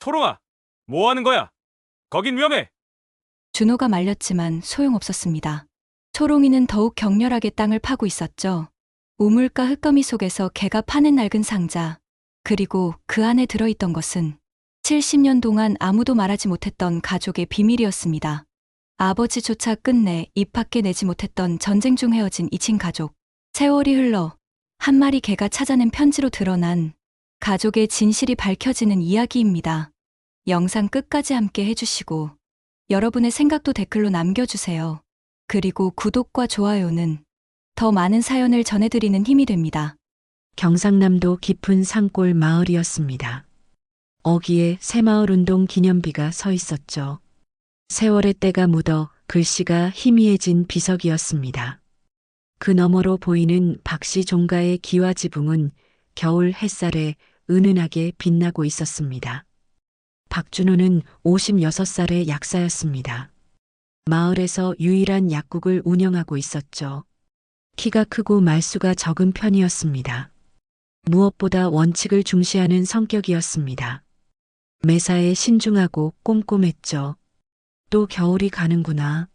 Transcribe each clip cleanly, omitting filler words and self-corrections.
초롱아, 뭐 하는 거야? 거긴 위험해. 준호가 말렸지만 소용없었습니다. 초롱이는 더욱 격렬하게 땅을 파고 있었죠. 우물가 흙더미 속에서 개가 파는 낡은 상자, 그리고 그 안에 들어있던 것은 70년 동안 아무도 말하지 못했던 가족의 비밀이었습니다. 아버지조차 끝내 입 밖에 내지 못했던 전쟁 중 헤어진 이친 가족. 세월이 흘러 한 마리 개가 찾아낸 편지로 드러난 가족의 진실이 밝혀지는 이야기입니다. 영상 끝까지 함께 해주시고 여러분의 생각도 댓글로 남겨주세요. 그리고 구독과 좋아요는 더 많은 사연을 전해드리는 힘이 됩니다. 경상남도 깊은 산골 마을이었습니다. 어귀에 새마을운동 기념비가 서 있었죠. 세월의 때가 묻어 글씨가 희미해진 비석이었습니다. 그 너머로 보이는 박씨 종가의 기와 지붕은 겨울 햇살에 은은하게 빛나고 있었습니다. 박준호는 56살의 약사였습니다. 마을에서 유일한 약국을 운영하고 있었죠. 키가 크고 말수가 적은 편이었습니다. 무엇보다 원칙을 중시하는 성격이었습니다. 매사에 신중하고 꼼꼼했죠. 또 겨울이 가는구나.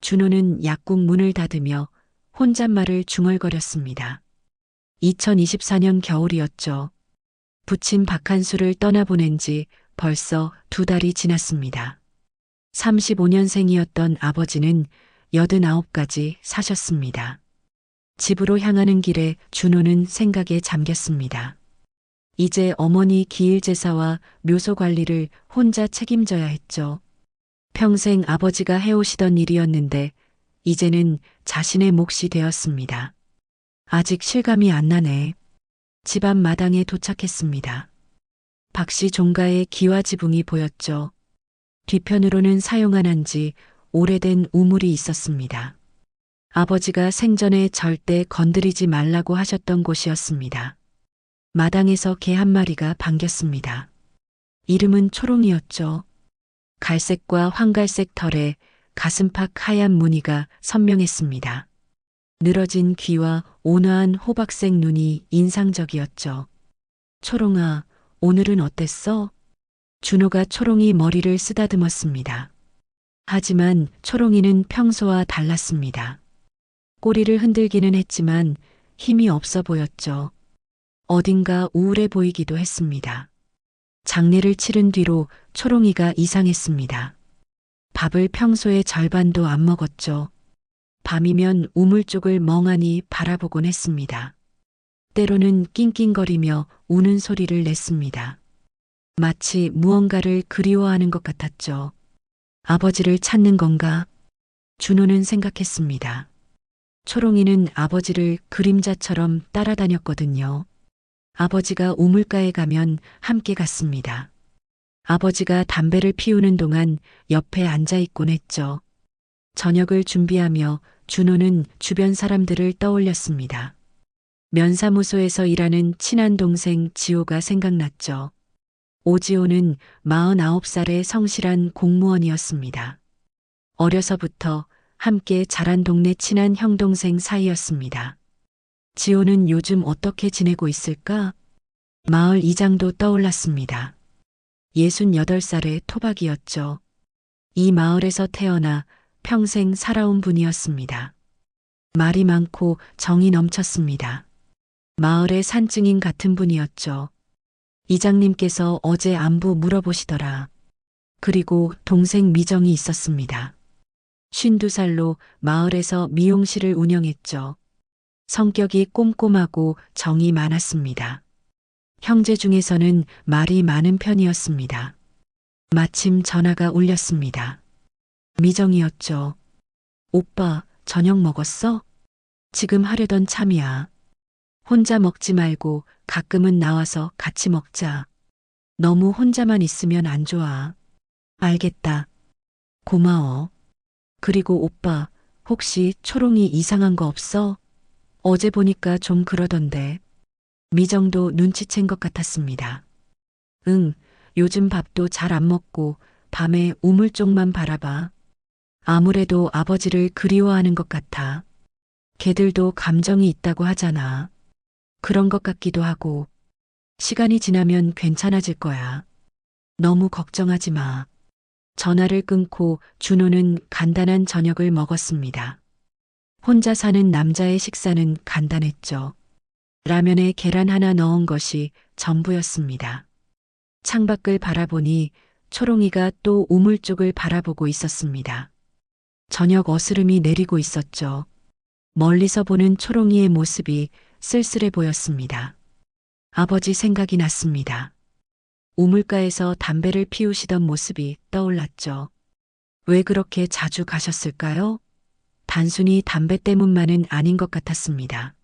준호는 약국 문을 닫으며 혼잣말을 중얼거렸습니다. 2024년 겨울이었죠. 부친 박한수를 떠나보낸 지 벌써 2달이 지났습니다. 35년생이었던 아버지는 89가지 사셨습니다. 집으로 향하는 길에 준호는 생각에 잠겼습니다. 이제 어머니 기일 제사와 묘소 관리를 혼자 책임져야 했죠. 평생 아버지가 해오시던 일이었는데 이제는 자신의 몫이 되었습니다. 아직 실감이 안 나네. 집앞 마당에 도착했습니다. 박씨 종가의 기와 지붕이 보였죠. 뒤편으로는 사용 안 한 지 오래된 우물이 있었습니다. 아버지가 생전에 절대 건드리지 말라고 하셨던 곳이었습니다. 마당에서 개 한 마리가 반겼습니다. 이름은 초롱이었죠. 갈색과 황갈색 털에 가슴팍 하얀 무늬가 선명했습니다. 늘어진 귀와 온화한 호박색 눈이 인상적이었죠. 초롱아, 오늘은 어땠어? 준호가 초롱이 머리를 쓰다듬었습니다. 하지만 초롱이는 평소와 달랐습니다. 꼬리를 흔들기는 했지만 힘이 없어 보였죠. 어딘가 우울해 보이기도 했습니다. 장례를 치른 뒤로 초롱이가 이상했습니다. 밥을 평소의 절반도 안 먹었죠. 밤이면 우물 쪽을 멍하니 바라보곤 했습니다. 때로는 낑낑거리며 우는 소리를 냈습니다. 마치 무언가를 그리워하는 것 같았죠. 아버지를 찾는 건가? 준호는 생각했습니다. 초롱이는 아버지를 그림자처럼 따라다녔거든요. 아버지가 우물가에 가면 함께 갔습니다. 아버지가 담배를 피우는 동안 옆에 앉아 있곤 했죠. 저녁을 준비하며 준호는 주변 사람들을 떠올렸습니다. 면사무소에서 일하는 친한 동생 지호가 생각났죠. 오지호는 49살의 성실한 공무원이었습니다. 어려서부터 함께 자란 동네 친한 형동생 사이였습니다. 지호는 요즘 어떻게 지내고 있을까? 마을 이장도 떠올랐습니다. 68살의 토박이었죠. 이 마을에서 태어나 평생 살아온 분이었습니다. 말이 많고 정이 넘쳤습니다. 마을의 산증인 같은 분이었죠. 이장님께서 어제 안부 물어보시더라. 그리고 동생 미정이 있었습니다. 52살로 마을에서 미용실을 운영했죠. 성격이 꼼꼼하고 정이 많았습니다. 형제 중에서는 말이 많은 편이었습니다. 마침 전화가 울렸습니다. 미정이었죠. 오빠, 저녁 먹었어? 지금 하려던 참이야. 혼자 먹지 말고 가끔은 나와서 같이 먹자. 너무 혼자만 있으면 안 좋아. 알겠다. 고마워. 그리고 오빠, 혹시 초롱이 이상한 거 없어? 어제 보니까 좀 그러던데. 미정도 눈치챈 것 같았습니다. 응, 요즘 밥도 잘 안 먹고 밤에 우물 쪽만 바라봐. 아무래도 아버지를 그리워하는 것 같아. 걔들도 감정이 있다고 하잖아. 그런 것 같기도 하고. 시간이 지나면 괜찮아질 거야. 너무 걱정하지 마. 전화를 끊고 준호는 간단한 저녁을 먹었습니다. 혼자 사는 남자의 식사는 간단했죠. 라면에 계란 하나 넣은 것이 전부였습니다. 창밖을 바라보니 초롱이가 또 우물 쪽을 바라보고 있었습니다. 저녁 어스름이 내리고 있었죠. 멀리서 보는 초롱이의 모습이 쓸쓸해 보였습니다. 아버지 생각이 났습니다. 우물가에서 담배를 피우시던 모습이 떠올랐죠. 왜 그렇게 자주 가셨을까요? 단순히 담배 때문만은 아닌 것 같았습니다.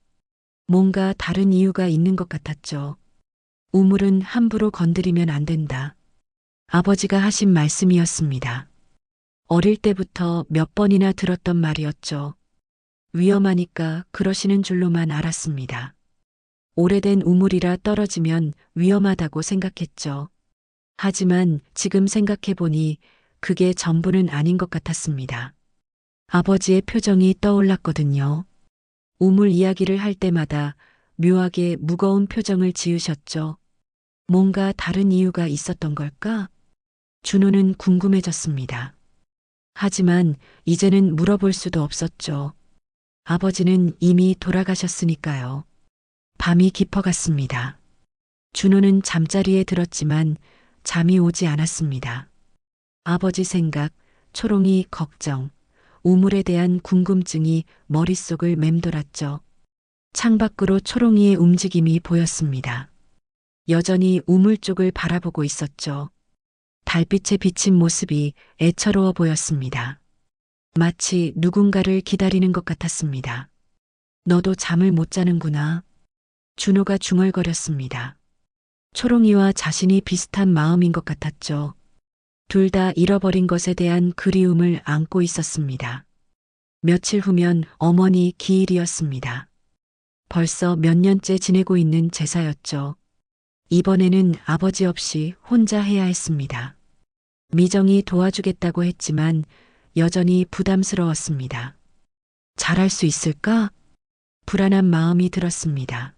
뭔가 다른 이유가 있는 것 같았죠. 우물은 함부로 건드리면 안 된다. 아버지가 하신 말씀이었습니다. 어릴 때부터 몇 번이나 들었던 말이었죠. 위험하니까 그러시는 줄로만 알았습니다. 오래된 우물이라 떨어지면 위험하다고 생각했죠. 하지만 지금 생각해보니 그게 전부는 아닌 것 같았습니다. 아버지의 표정이 떠올랐거든요. 우물 이야기를 할 때마다 묘하게 무거운 표정을 지으셨죠. 뭔가 다른 이유가 있었던 걸까? 준호는 궁금해졌습니다. 하지만 이제는 물어볼 수도 없었죠. 아버지는 이미 돌아가셨으니까요. 밤이 깊어갔습니다. 준호는 잠자리에 들었지만 잠이 오지 않았습니다. 아버지 생각, 초롱이 걱정, 우물에 대한 궁금증이 머릿속을 맴돌았죠. 창밖으로 초롱이의 움직임이 보였습니다. 여전히 우물 쪽을 바라보고 있었죠. 달빛에 비친 모습이 애처로워 보였습니다. 마치 누군가를 기다리는 것 같았습니다. 너도 잠을 못 자는구나. 준호가 중얼거렸습니다. 초롱이와 자신이 비슷한 마음인 것 같았죠. 둘 다 잃어버린 것에 대한 그리움을 안고 있었습니다. 며칠 후면 어머니 기일이었습니다. 벌써 몇 년째 지내고 있는 제사였죠. 이번에는 아버지 없이 혼자 해야 했습니다. 미정이 도와주겠다고 했지만 여전히 부담스러웠습니다. 잘할 수 있을까? 불안한 마음이 들었습니다.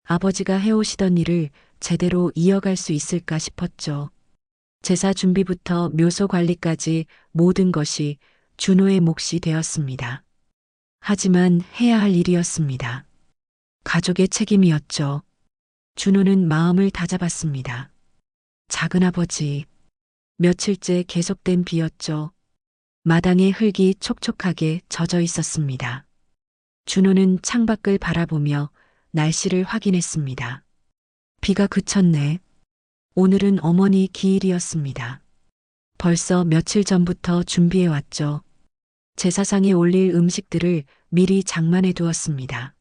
아버지가 해오시던 일을 제대로 이어갈 수 있을까 싶었죠. 제사 준비부터 묘소 관리까지 모든 것이 준호의 몫이 되었습니다. 하지만 해야 할 일이었습니다. 가족의 책임이었죠. 준호는 마음을 다잡았습니다. 작은아버지, 며칠째 계속된 비였죠. 마당에 흙이 촉촉하게 젖어 있었습니다. 준호는 창밖을 바라보며 날씨를 확인했습니다. 비가 그쳤네. 오늘은 어머니 기일이었습니다. 벌써 며칠 전부터 준비해 왔죠. 제사상에 올릴 음식들을 미리 장만해 두었습니다.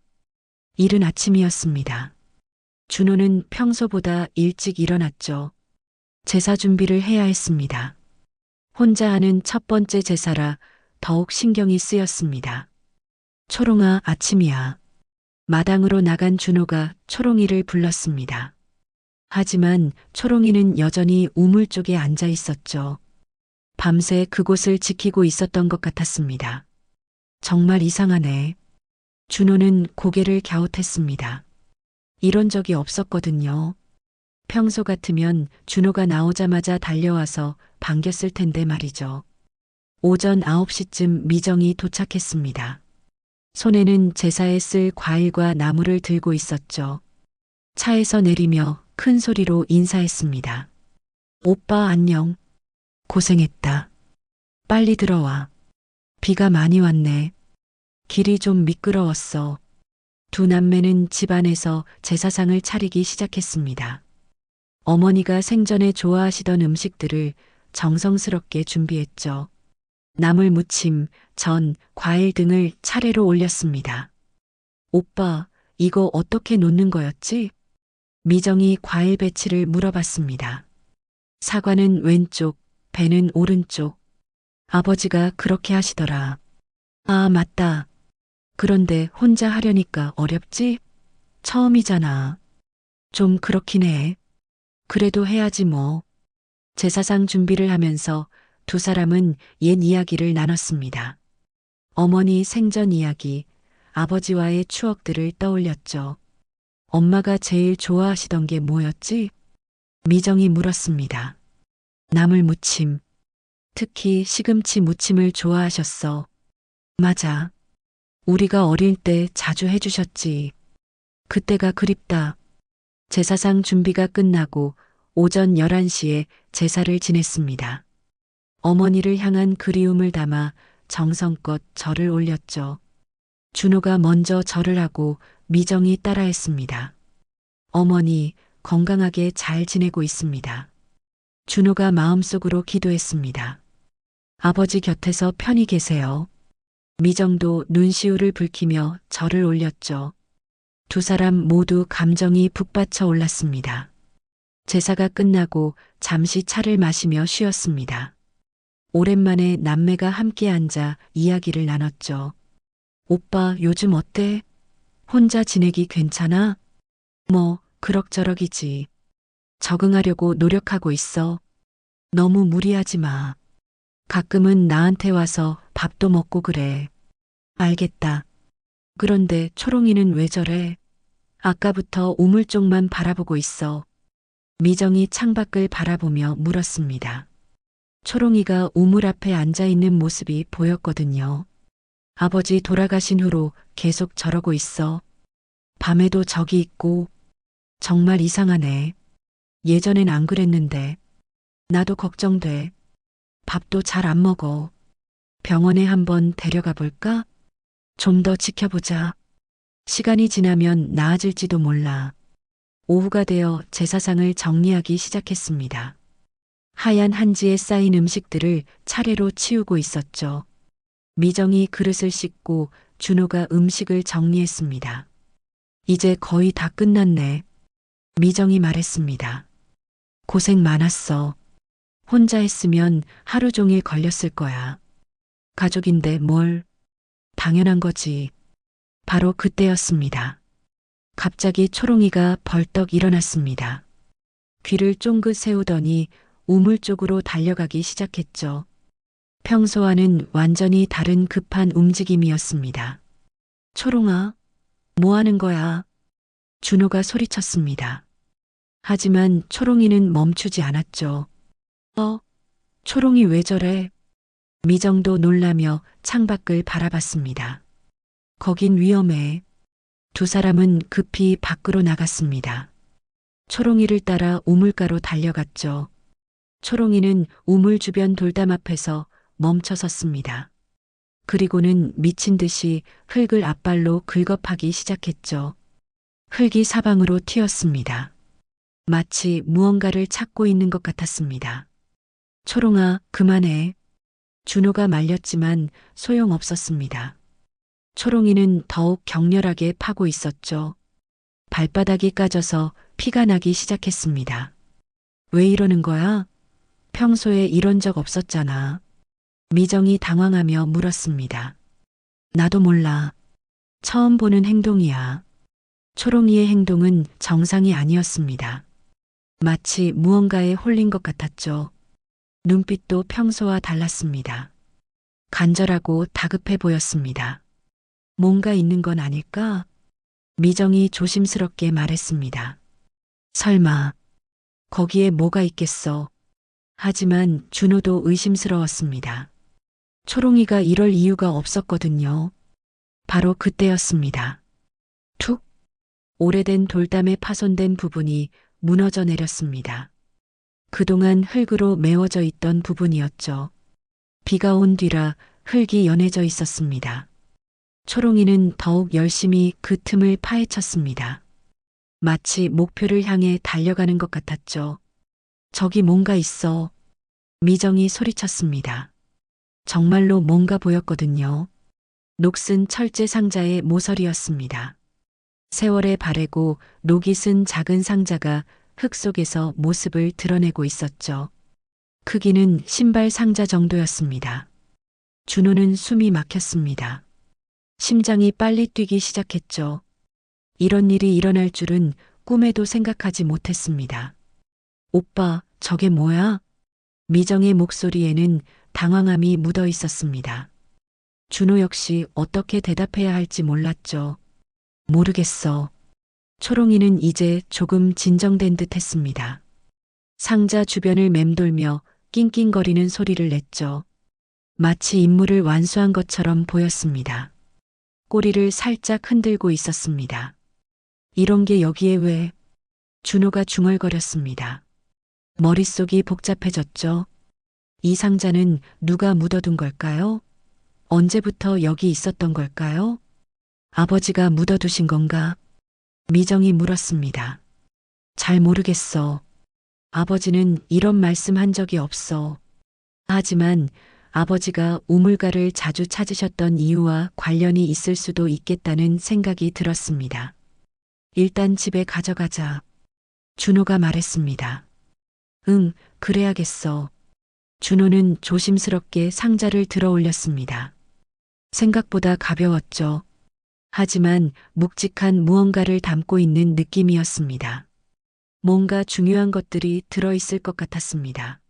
이른 아침이었습니다. 준호는 평소보다 일찍 일어났죠. 제사 준비를 해야 했습니다. 혼자 하는 첫 번째 제사라 더욱 신경이 쓰였습니다. 초롱아, 아침이야. 마당으로 나간 준호가 초롱이를 불렀습니다. 하지만 초롱이는 여전히 우물 쪽에 앉아 있었죠. 밤새 그곳을 지키고 있었던 것 같았습니다. 정말 이상하네. 준호는 고개를 갸웃했습니다. 이런 적이 없었거든요. 평소 같으면 준호가 나오자마자 달려와서 반겼을 텐데 말이죠. 오전 9시쯤 미정이 도착했습니다. 손에는 제사에 쓸 과일과 나물을 들고 있었죠. 차에서 내리며 큰 소리로 인사했습니다. 오빠 안녕. 고생했다. 빨리 들어와. 비가 많이 왔네. 길이 좀 미끄러웠어. 두 남매는 집안에서 제사상을 차리기 시작했습니다. 어머니가 생전에 좋아하시던 음식들을 정성스럽게 준비했죠. 나물 무침, 전, 과일 등을 차례로 올렸습니다. 오빠, 이거 어떻게 놓는 거였지? 미정이 과일 배치를 물어봤습니다. 사과는 왼쪽, 배는 오른쪽. 아버지가 그렇게 하시더라. 아, 맞다. 그런데 혼자 하려니까 어렵지? 처음이잖아. 좀 그렇긴 해. 그래도 해야지 뭐. 제사상 준비를 하면서 두 사람은 옛 이야기를 나눴습니다. 어머니 생전 이야기, 아버지와의 추억들을 떠올렸죠. 엄마가 제일 좋아하시던 게 뭐였지? 미정이 물었습니다. 나물 무침. 특히 시금치 무침을 좋아하셨어. 맞아. 우리가 어릴 때 자주 해주셨지. 그때가 그립다. 제사상 준비가 끝나고 오전 11시에 제사를 지냈습니다. 어머니를 향한 그리움을 담아 정성껏 절을 올렸죠. 준호가 먼저 절을 하고 미정이 따라했습니다. 어머니, 건강하게 잘 지내고 있습니다. 준호가 마음속으로 기도했습니다. 아버지 곁에서 편히 계세요. 미정도 눈시울을 붉히며 절을 올렸죠. 두 사람 모두 감정이 북받쳐 올랐습니다. 제사가 끝나고 잠시 차를 마시며 쉬었습니다. 오랜만에 남매가 함께 앉아 이야기를 나눴죠. 오빠 요즘 어때? 혼자 지내기 괜찮아? 뭐, 그럭저럭이지. 적응하려고 노력하고 있어. 너무 무리하지 마. 가끔은 나한테 와서 밥도 먹고 그래. 알겠다. 그런데 초롱이는 왜 저래? 아까부터 우물 쪽만 바라보고 있어. 미정이 창밖을 바라보며 물었습니다. 초롱이가 우물 앞에 앉아 있는 모습이 보였거든요. 아버지 돌아가신 후로 계속 저러고 있어. 밤에도 저기 있고. 정말 이상하네. 예전엔 안 그랬는데. 나도 걱정돼. 밥도 잘 안 먹어. 병원에 한번 데려가 볼까? 좀 더 지켜보자. 시간이 지나면 나아질지도 몰라. 오후가 되어 제사상을 정리하기 시작했습니다. 하얀 한지에 쌓인 음식들을 차례로 치우고 있었죠. 미정이 그릇을 씻고 준호가 음식을 정리했습니다. 이제 거의 다 끝났네. 미정이 말했습니다. 고생 많았어. 혼자 했으면 하루 종일 걸렸을 거야. 가족인데 뭘. 당연한 거지. 바로 그때였습니다. 갑자기 초롱이가 벌떡 일어났습니다. 귀를 쫑긋 세우더니 우물 쪽으로 달려가기 시작했죠. 평소와는 완전히 다른 급한 움직임이었습니다. 초롱아, 뭐 하는 거야? 준호가 소리쳤습니다. 하지만 초롱이는 멈추지 않았죠. 초롱이 왜 저래? 미정도 놀라며 창밖을 바라봤습니다. 거긴 위험해. 두 사람은 급히 밖으로 나갔습니다. 초롱이를 따라 우물가로 달려갔죠. 초롱이는 우물 주변 돌담 앞에서 멈춰 섰습니다. 그리고는 미친 듯이 흙을 앞발로 긁어파기 시작했죠. 흙이 사방으로 튀었습니다. 마치 무언가를 찾고 있는 것 같았습니다. 초롱아, 그만해. 준호가 말렸지만 소용없었습니다. 초롱이는 더욱 격렬하게 파고 있었죠. 발바닥이 까져서 피가 나기 시작했습니다. 왜 이러는 거야? 평소에 이런 적 없었잖아. 미정이 당황하며 물었습니다. 나도 몰라. 처음 보는 행동이야. 초롱이의 행동은 정상이 아니었습니다. 마치 무언가에 홀린 것 같았죠. 눈빛도 평소와 달랐습니다. 간절하고 다급해 보였습니다. 뭔가 있는 건 아닐까? 미정이 조심스럽게 말했습니다. 설마, 거기에 뭐가 있겠어? 하지만 준호도 의심스러웠습니다. 초롱이가 이럴 이유가 없었거든요. 바로 그때였습니다. 툭! 오래된 돌담에 파손된 부분이 무너져 내렸습니다. 그동안 흙으로 메워져 있던 부분이었죠. 비가 온 뒤라 흙이 연해져 있었습니다. 초롱이는 더욱 열심히 그 틈을 파헤쳤습니다. 마치 목표를 향해 달려가는 것 같았죠. 저기 뭔가 있어. 미정이 소리쳤습니다. 정말로 뭔가 보였거든요. 녹슨 철제 상자의 모서리였습니다. 세월에 바래고 녹이 쓴 작은 상자가 흙 속에서 모습을 드러내고 있었죠. 크기는 신발 상자 정도였습니다. 준호는 숨이 막혔습니다. 심장이 빨리 뛰기 시작했죠. 이런 일이 일어날 줄은 꿈에도 생각하지 못했습니다. 오빠, 저게 뭐야? 미정의 목소리에는 당황함이 묻어 있었습니다. 준호 역시 어떻게 대답해야 할지 몰랐죠. 모르겠어. 초롱이는 이제 조금 진정된 듯 했습니다. 상자 주변을 맴돌며 낑낑거리는 소리를 냈죠. 마치 임무를 완수한 것처럼 보였습니다. 꼬리를 살짝 흔들고 있었습니다. 이런 게 여기에 왜? 준호가 중얼거렸습니다. 머릿속이 복잡해졌죠. 이 상자는 누가 묻어둔 걸까요? 언제부터 여기 있었던 걸까요? 아버지가 묻어두신 건가? 미정이 물었습니다. 잘 모르겠어. 아버지는 이런 말씀 한 적이 없어. 하지만 아버지가 우물가를 자주 찾으셨던 이유와 관련이 있을 수도 있겠다는 생각이 들었습니다. 일단 집에 가져가자. 준호가 말했습니다. 응, 그래야겠어. 준호는 조심스럽게 상자를 들어 올렸습니다. 생각보다 가벼웠죠. 하지만 묵직한 무언가를 담고 있는 느낌이었습니다. 뭔가 중요한 것들이 들어있을 것 같았습니다.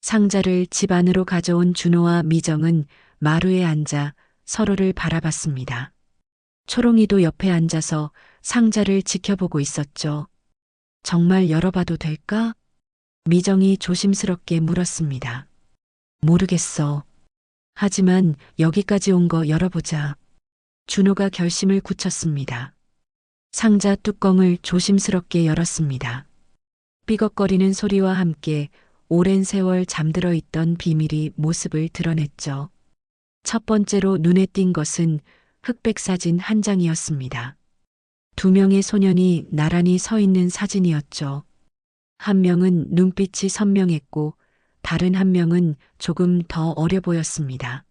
상자를 집 안으로 가져온 준호와 미정은 마루에 앉아 서로를 바라봤습니다. 초롱이도 옆에 앉아서 상자를 지켜보고 있었죠. 정말 열어봐도 될까? 미정이 조심스럽게 물었습니다. 모르겠어. 하지만 여기까지 온 거 열어보자. 준호가 결심을 굳혔습니다. 상자 뚜껑을 조심스럽게 열었습니다. 삐걱거리는 소리와 함께 오랜 세월 잠들어 있던 비밀이 모습을 드러냈죠. 첫 번째로 눈에 띈 것은 흑백 사진 한 장이었습니다. 두 명의 소년이 나란히 서 있는 사진이었죠. 한 명은 눈빛이 선명했고 다른 한 명은 조금 더 어려 보였습니다.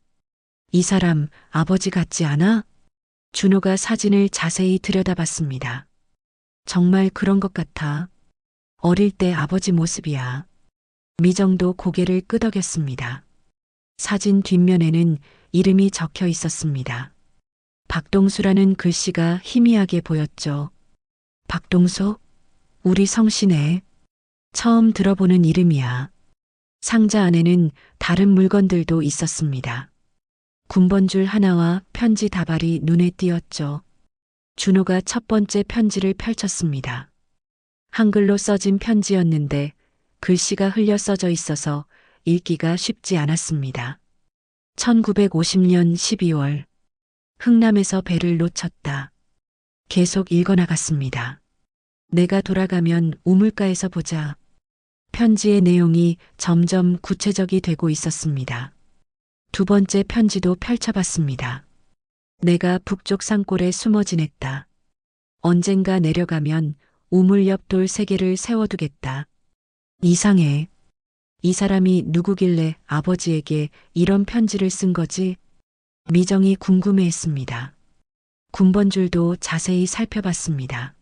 이 사람 아버지 같지 않아? 준호가 사진을 자세히 들여다봤습니다. 정말 그런 것 같아. 어릴 때 아버지 모습이야. 미정도 고개를 끄덕였습니다. 사진 뒷면에는 이름이 적혀 있었습니다. 박동수라는 글씨가 희미하게 보였죠. 박동수? 우리 성씨네. 처음 들어보는 이름이야. 상자 안에는 다른 물건들도 있었습니다. 군번줄 하나와 편지 다발이 눈에 띄었죠. 준호가 첫 번째 편지를 펼쳤습니다. 한글로 써진 편지였는데 글씨가 흘려 써져 있어서 읽기가 쉽지 않았습니다. 1950년 12월 흥남에서 배를 놓쳤다. 계속 읽어나갔습니다. 내가 돌아가면 우물가에서 보자. 편지의 내용이 점점 구체적이 되고 있었습니다. 두 번째 편지도 펼쳐봤습니다. 내가 북쪽 산골에 숨어 지냈다. 언젠가 내려가면 우물 옆 돌 3개를 세워두겠다. 이상해. 이 사람이 누구길래 아버지에게 이런 편지를 쓴 거지? 미정이 궁금해했습니다. 군번줄도 자세히 살펴봤습니다.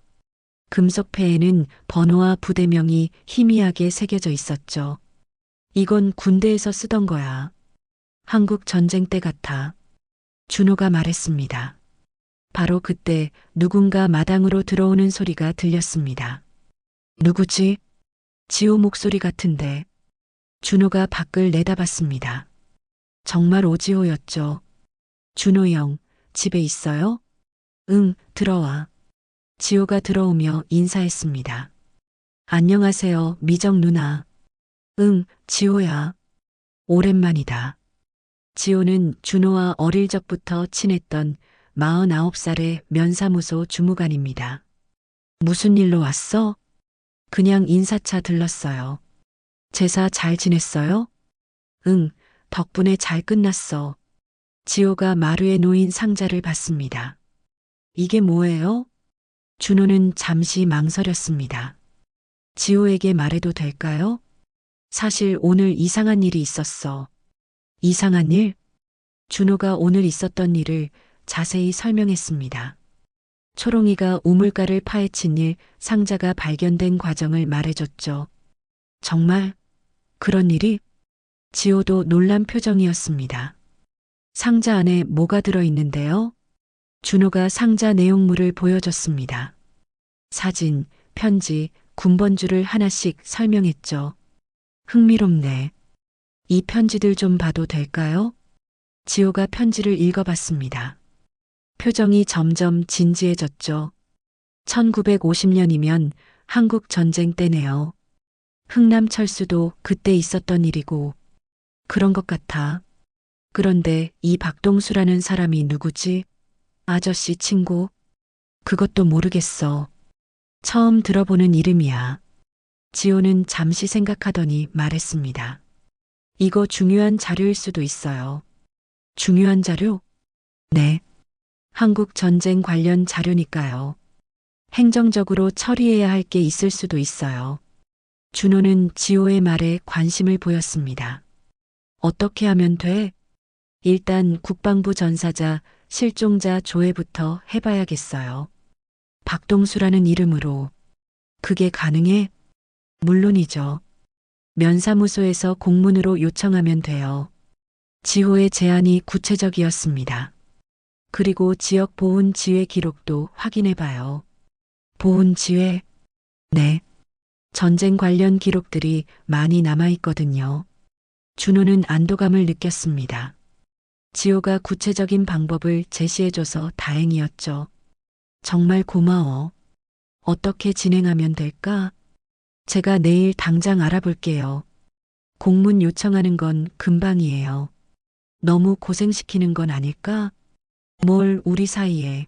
금속패에는 번호와 부대명이 희미하게 새겨져 있었죠. 이건 군대에서 쓰던 거야. 한국 전쟁 때 같아. 준호가 말했습니다. 바로 그때 누군가 마당으로 들어오는 소리가 들렸습니다. 누구지? 지호 목소리 같은데. 준호가 밖을 내다봤습니다. 정말 오지호였죠. 준호 형, 집에 있어요? 응, 들어와. 지호가 들어오며 인사했습니다. 안녕하세요, 미정 누나. 응, 지호야. 오랜만이다. 지호는 준호와 어릴 적부터 친했던 49살의 면사무소 주무관입니다. 무슨 일로 왔어? 그냥 인사차 들렀어요. 제사 잘 지냈어요? 응, 덕분에 잘 끝났어. 지호가 마루에 놓인 상자를 봤습니다. 이게 뭐예요? 준호는 잠시 망설였습니다. 지호에게 말해도 될까요? 사실 오늘 이상한 일이 있었어. 이상한 일? 준호가 오늘 있었던 일을 자세히 설명했습니다. 초롱이가 우물가를 파헤친 일, 상자가 발견된 과정을 말해줬죠. 정말? 그런 일이? 지호도 놀란 표정이었습니다. 상자 안에 뭐가 들어있는데요? 준호가 상자 내용물을 보여줬습니다. 사진, 편지, 군번줄을 하나씩 설명했죠. 흥미롭네. 이 편지들 좀 봐도 될까요? 지호가 편지를 읽어봤습니다. 표정이 점점 진지해졌죠. 1950년이면 한국 전쟁 때네요. 흥남철수도 그때 있었던 일이고 그런 것 같아. 그런데 이 박동수라는 사람이 누구지? 아저씨 친구? 그것도 모르겠어. 처음 들어보는 이름이야. 지호는 잠시 생각하더니 말했습니다. 이거 중요한 자료일 수도 있어요. 중요한 자료? 네. 한국 전쟁 관련 자료니까요. 행정적으로 처리해야 할 게 있을 수도 있어요. 준호는 지호의 말에 관심을 보였습니다. 어떻게 하면 돼? 일단 국방부 전사자 실종자 조회부터 해봐야겠어요. 박동수라는 이름으로. 그게 가능해? 물론이죠. 면사무소에서 공문으로 요청하면 돼요. 지호의 제안이 구체적이었습니다. 그리고 지역 보훈 지회 기록도 확인해봐요. 보훈 지회? 네. 전쟁 관련 기록들이 많이 남아있거든요. 준호는 안도감을 느꼈습니다. 지호가 구체적인 방법을 제시해줘서 다행이었죠. 정말 고마워. 어떻게 진행하면 될까? 제가 내일 당장 알아볼게요. 공문 요청하는 건 금방이에요. 너무 고생시키는 건 아닐까? 뭘 우리 사이에.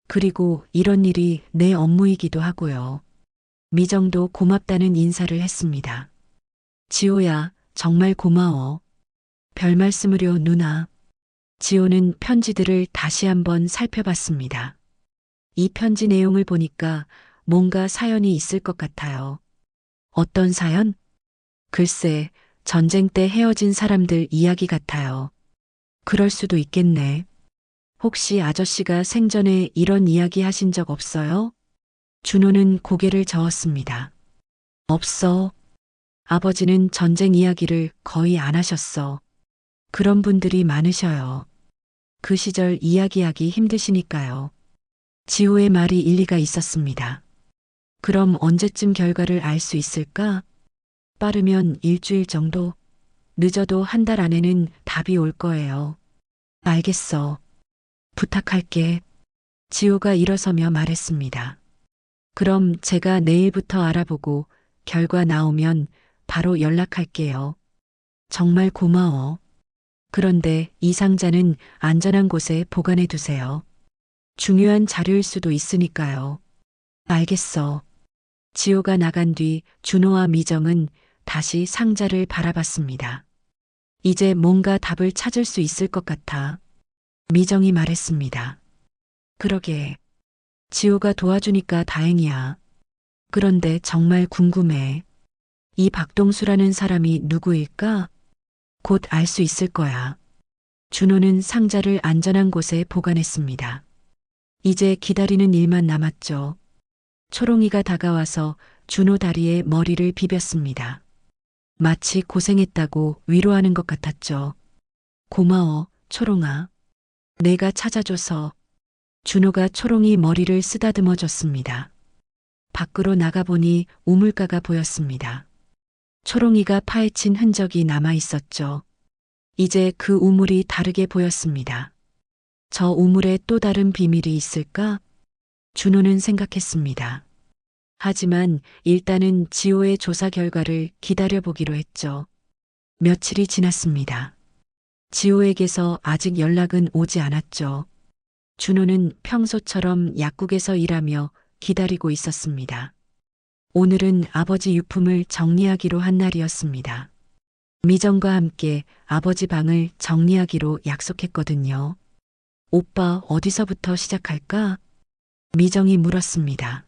그리고 이런 일이 내 업무이기도 하고요. 미정도 고맙다는 인사를 했습니다. 지호야, 정말 고마워. 별 말씀을요, 누나. 지호는 편지들을 다시 한번 살펴봤습니다. 이 편지 내용을 보니까 뭔가 사연이 있을 것 같아요. 어떤 사연? 글쎄, 전쟁 때 헤어진 사람들 이야기 같아요. 그럴 수도 있겠네. 혹시 아저씨가 생전에 이런 이야기 하신 적 없어요? 준호는 고개를 저었습니다. 없어. 아버지는 전쟁 이야기를 거의 안 하셨어. 그런 분들이 많으셔요. 그 시절 이야기하기 힘드시니까요. 지호의 말이 일리가 있었습니다. 그럼 언제쯤 결과를 알 수 있을까? 빠르면 일주일 정도? 늦어도 한 달 안에는 답이 올 거예요. 알겠어. 부탁할게. 지호가 일어서며 말했습니다. 그럼 제가 내일부터 알아보고 결과 나오면 바로 연락할게요. 정말 고마워. 그런데 이 상자는 안전한 곳에 보관해 두세요. 중요한 자료일 수도 있으니까요. 알겠어. 지호가 나간 뒤 준호와 미정은 다시 상자를 바라봤습니다. 이제 뭔가 답을 찾을 수 있을 것 같아. 미정이 말했습니다. 그러게. 지호가 도와주니까 다행이야. 그런데 정말 궁금해. 이 박동수라는 사람이 누구일까? 곧 알 수 있을 거야. 준호는 상자를 안전한 곳에 보관했습니다. 이제 기다리는 일만 남았죠. 초롱이가 다가와서 준호 다리에 머리를 비볐습니다. 마치 고생했다고 위로하는 것 같았죠. 고마워, 초롱아. 내가 찾아줘서. 준호가 초롱이 머리를 쓰다듬어 줬습니다. 밖으로 나가보니 우물가가 보였습니다. 초롱이가 파헤친 흔적이 남아 있었죠. 이제 그 우물이 다르게 보였습니다. 저 우물에 또 다른 비밀이 있을까? 준호는 생각했습니다. 하지만 일단은 지호의 조사 결과를 기다려보기로 했죠. 며칠이 지났습니다. 지호에게서 아직 연락은 오지 않았죠. 준호는 평소처럼 약국에서 일하며 기다리고 있었습니다. 오늘은 아버지 유품을 정리하기로 한 날이었습니다. 미정과 함께 아버지 방을 정리하기로 약속했거든요. 오빠 어디서부터 시작할까? 미정이 물었습니다.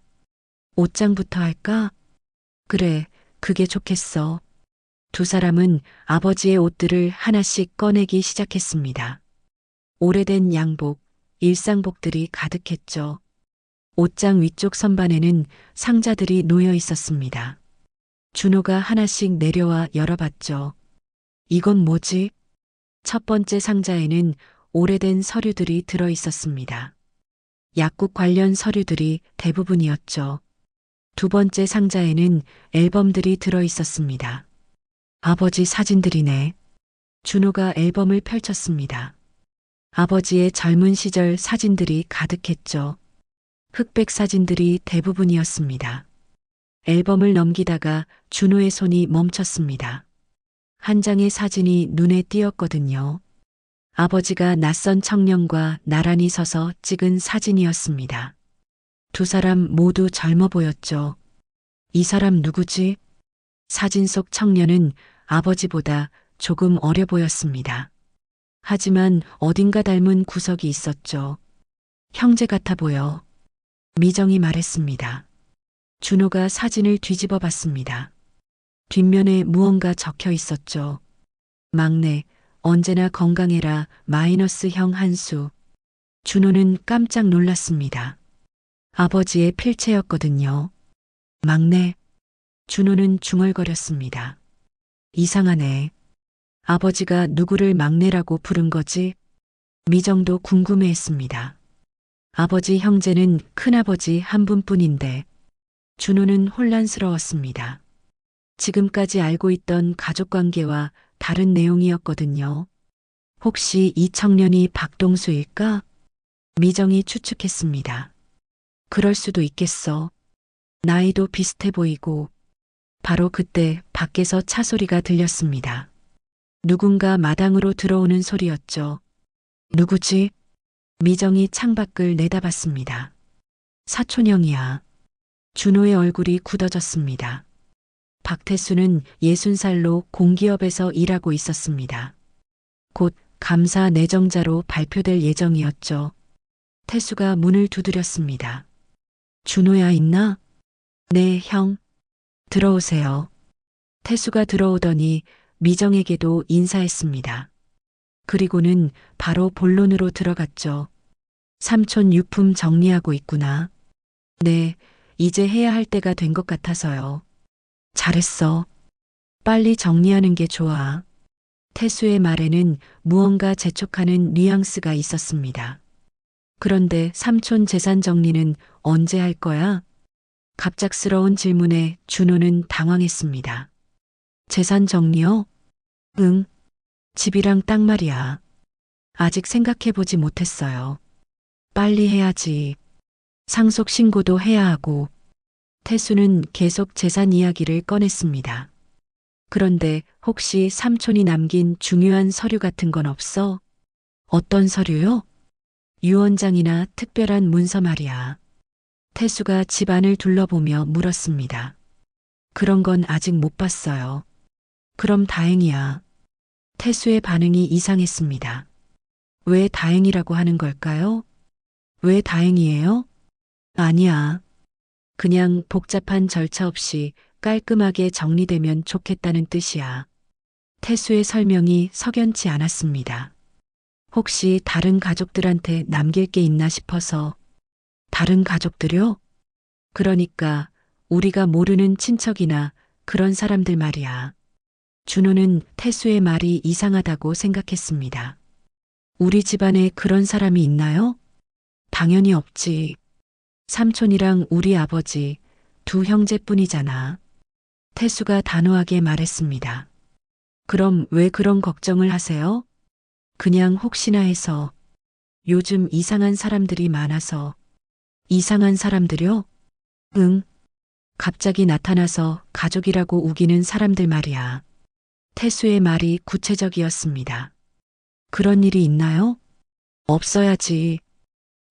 옷장부터 할까? 그래, 그게 좋겠어. 두 사람은 아버지의 옷들을 하나씩 꺼내기 시작했습니다. 오래된 양복, 일상복들이 가득했죠. 옷장 위쪽 선반에는 상자들이 놓여 있었습니다. 준호가 하나씩 내려와 열어봤죠. 이건 뭐지? 첫 번째 상자에는 오래된 서류들이 들어 있었습니다. 약국 관련 서류들이 대부분이었죠. 두 번째 상자에는 앨범들이 들어 있었습니다. 아버지 사진들이네. 준호가 앨범을 펼쳤습니다. 아버지의 젊은 시절 사진들이 가득했죠. 흑백 사진들이 대부분이었습니다. 앨범을 넘기다가 준호의 손이 멈췄습니다. 한 장의 사진이 눈에 띄었거든요. 아버지가 낯선 청년과 나란히 서서 찍은 사진이었습니다. 두 사람 모두 젊어 보였죠. 이 사람 누구지? 사진 속 청년은 아버지보다 조금 어려 보였습니다. 하지만 어딘가 닮은 구석이 있었죠. 형제 같아 보여. 미정이 말했습니다. 준호가 사진을 뒤집어 봤습니다. 뒷면에 무언가 적혀 있었죠. 막내, 언제나 건강해라, 마이너스 형 한수. 준호는 깜짝 놀랐습니다. 아버지의 필체였거든요. 막내. 준호는 중얼거렸습니다. 이상하네. 아버지가 누구를 막내라고 부른 거지? 미정도 궁금해했습니다. 아버지 형제는 큰아버지 한 분뿐인데 준호는 혼란스러웠습니다. 지금까지 알고 있던 가족관계와 다른 내용이었거든요. 혹시 이 청년이 박동수일까? 미정이 추측했습니다. 그럴 수도 있겠어. 나이도 비슷해 보이고. 바로 그때 밖에서 차 소리가 들렸습니다. 누군가 마당으로 들어오는 소리였죠. 누구지? 미정이 창밖을 내다봤습니다. 사촌형이야. 준호의 얼굴이 굳어졌습니다. 박태수는 60살로 공기업에서 일하고 있었습니다. 곧 감사 내정자로 발표될 예정이었죠. 태수가 문을 두드렸습니다. 준호야 있나? 네, 형. 들어오세요. 태수가 들어오더니 미정에게도 인사했습니다. 그리고는 바로 본론으로 들어갔죠. 삼촌 유품 정리하고 있구나. 네, 이제 해야 할 때가 된 것 같아서요. 잘했어. 빨리 정리하는 게 좋아. 태수의 말에는 무언가 재촉하는 뉘앙스가 있었습니다. 그런데 삼촌 재산 정리는 언제 할 거야? 갑작스러운 질문에 준호는 당황했습니다. 재산 정리요? 응. 집이랑 땅 말이야. 아직 생각해보지 못했어요. 빨리 해야지. 상속 신고도 해야 하고. 태수는 계속 재산 이야기를 꺼냈습니다. 그런데 혹시 삼촌이 남긴 중요한 서류 같은 건 없어? 어떤 서류요? 유언장이나 특별한 문서 말이야. 태수가 집안을 둘러보며 물었습니다. 그런 건 아직 못 봤어요. 그럼 다행이야. 태수의 반응이 이상했습니다. 왜 다행이라고 하는 걸까요? 왜 다행이에요? 아니야. 그냥 복잡한 절차 없이 깔끔하게 정리되면 좋겠다는 뜻이야. 태수의 설명이 석연치 않았습니다. 혹시 다른 가족들한테 남길 게 있나 싶어서. 다른 가족들요? 그러니까 우리가 모르는 친척이나 그런 사람들 말이야. 준호는 태수의 말이 이상하다고 생각했습니다. 우리 집안에 그런 사람이 있나요? 당연히 없지. 삼촌이랑 우리 아버지, 두 형제뿐이잖아. 태수가 단호하게 말했습니다. 그럼 왜 그런 걱정을 하세요? 그냥 혹시나 해서. 요즘 이상한 사람들이 많아서. 이상한 사람들요? 응. 갑자기 나타나서 가족이라고 우기는 사람들 말이야. 태수의 말이 구체적이었습니다. 그런 일이 있나요? 없어야지.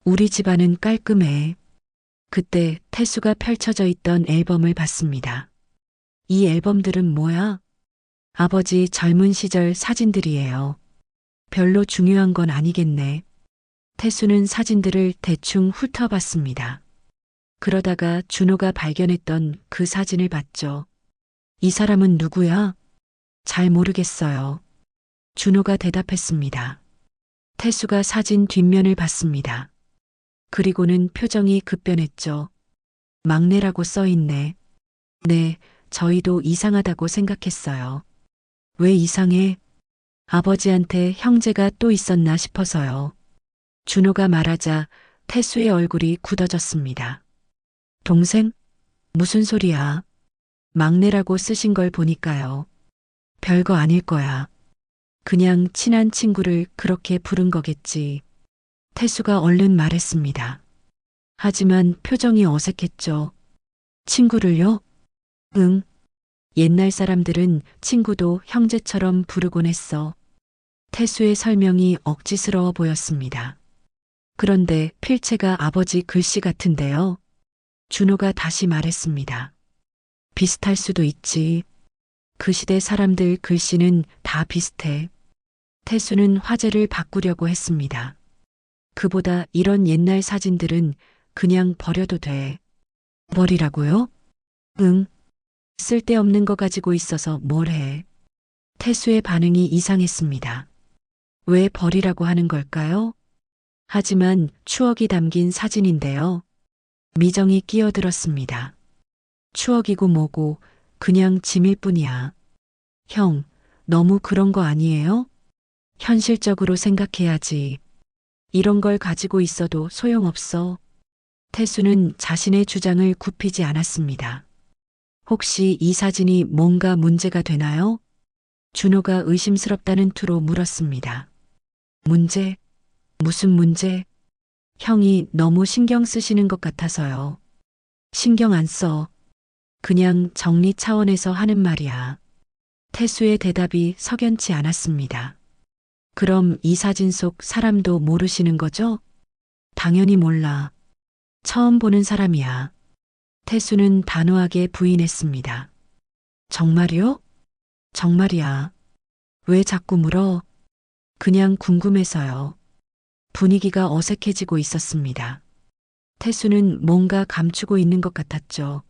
우리 집안은 깔끔해. 그때 태수가 펼쳐져 있던 앨범을 봤습니다. 이 앨범들은 뭐야? 아버지 젊은 시절 사진들이에요. 별로 중요한 건 아니겠네. 태수는 사진들을 대충 훑어봤습니다. 그러다가 준호가 발견했던 그 사진을 봤죠. 이 사람은 누구야? 잘 모르겠어요. 준호가 대답했습니다. 태수가 사진 뒷면을 봤습니다. 그리고는 표정이 급변했죠. 막내라고 써있네. 네, 저희도 이상하다고 생각했어요. 왜 이상해? 아버지한테 형제가 또 있었나 싶어서요. 준호가 말하자 태수의 얼굴이 굳어졌습니다. 동생? 무슨 소리야? 막내라고 쓰신 걸 보니까요. 별거 아닐 거야. 그냥 친한 친구를 그렇게 부른 거겠지. 태수가 얼른 말했습니다. 하지만 표정이 어색했죠. 친구를요? 응. 옛날 사람들은 친구도 형제처럼 부르곤 했어. 태수의 설명이 억지스러워 보였습니다. 그런데 필체가 아버지 글씨 같은데요. 준호가 다시 말했습니다. 비슷할 수도 있지. 그 시대 사람들 글씨는 다 비슷해. 태수는 화제를 바꾸려고 했습니다. 그보다 이런 옛날 사진들은 그냥 버려도 돼. 버리라고요? 응. 쓸데없는 거 가지고 있어서 뭘 해. 태수의 반응이 이상했습니다. 왜 버리라고 하는 걸까요? 하지만 추억이 담긴 사진인데요. 미정이 끼어들었습니다. 추억이고 뭐고 그냥 짐일 뿐이야. 형, 너무 그런 거 아니에요? 현실적으로 생각해야지. 이런 걸 가지고 있어도 소용없어. 태수는 자신의 주장을 굽히지 않았습니다. 혹시 이 사진이 뭔가 문제가 되나요? 준호가 의심스럽다는 투로 물었습니다. 문제? 무슨 문제? 형이 너무 신경 쓰시는 것 같아서요. 신경 안 써. 그냥 정리 차원에서 하는 말이야. 태수의 대답이 석연치 않았습니다. 그럼 이 사진 속 사람도 모르시는 거죠? 당연히 몰라. 처음 보는 사람이야. 태수는 단호하게 부인했습니다. 정말이요? 정말이야. 왜 자꾸 물어? 그냥 궁금해서요. 분위기가 어색해지고 있었습니다. 태수는 뭔가 감추고 있는 것 같았죠.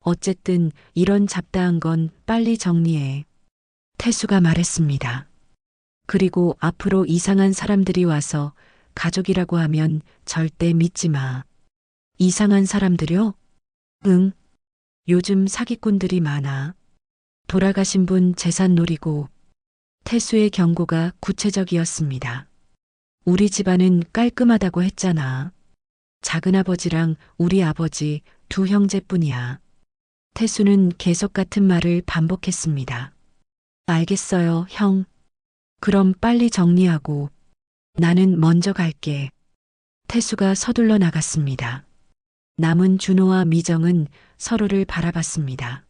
어쨌든 이런 잡다한 건 빨리 정리해. 태수가 말했습니다. 그리고 앞으로 이상한 사람들이 와서 가족이라고 하면 절대 믿지 마. 이상한 사람들요? 응. 요즘 사기꾼들이 많아. 돌아가신 분 재산 노리고. 태수의 경고가 구체적이었습니다. 우리 집안은 깔끔하다고 했잖아. 작은아버지랑 우리 아버지 두 형제뿐이야. 태수는 계속 같은 말을 반복했습니다. 알겠어요, 형. 그럼 빨리 정리하고 나는 먼저 갈게. 태수가 서둘러 나갔습니다. 남은 준호와 미정은 서로를 바라봤습니다.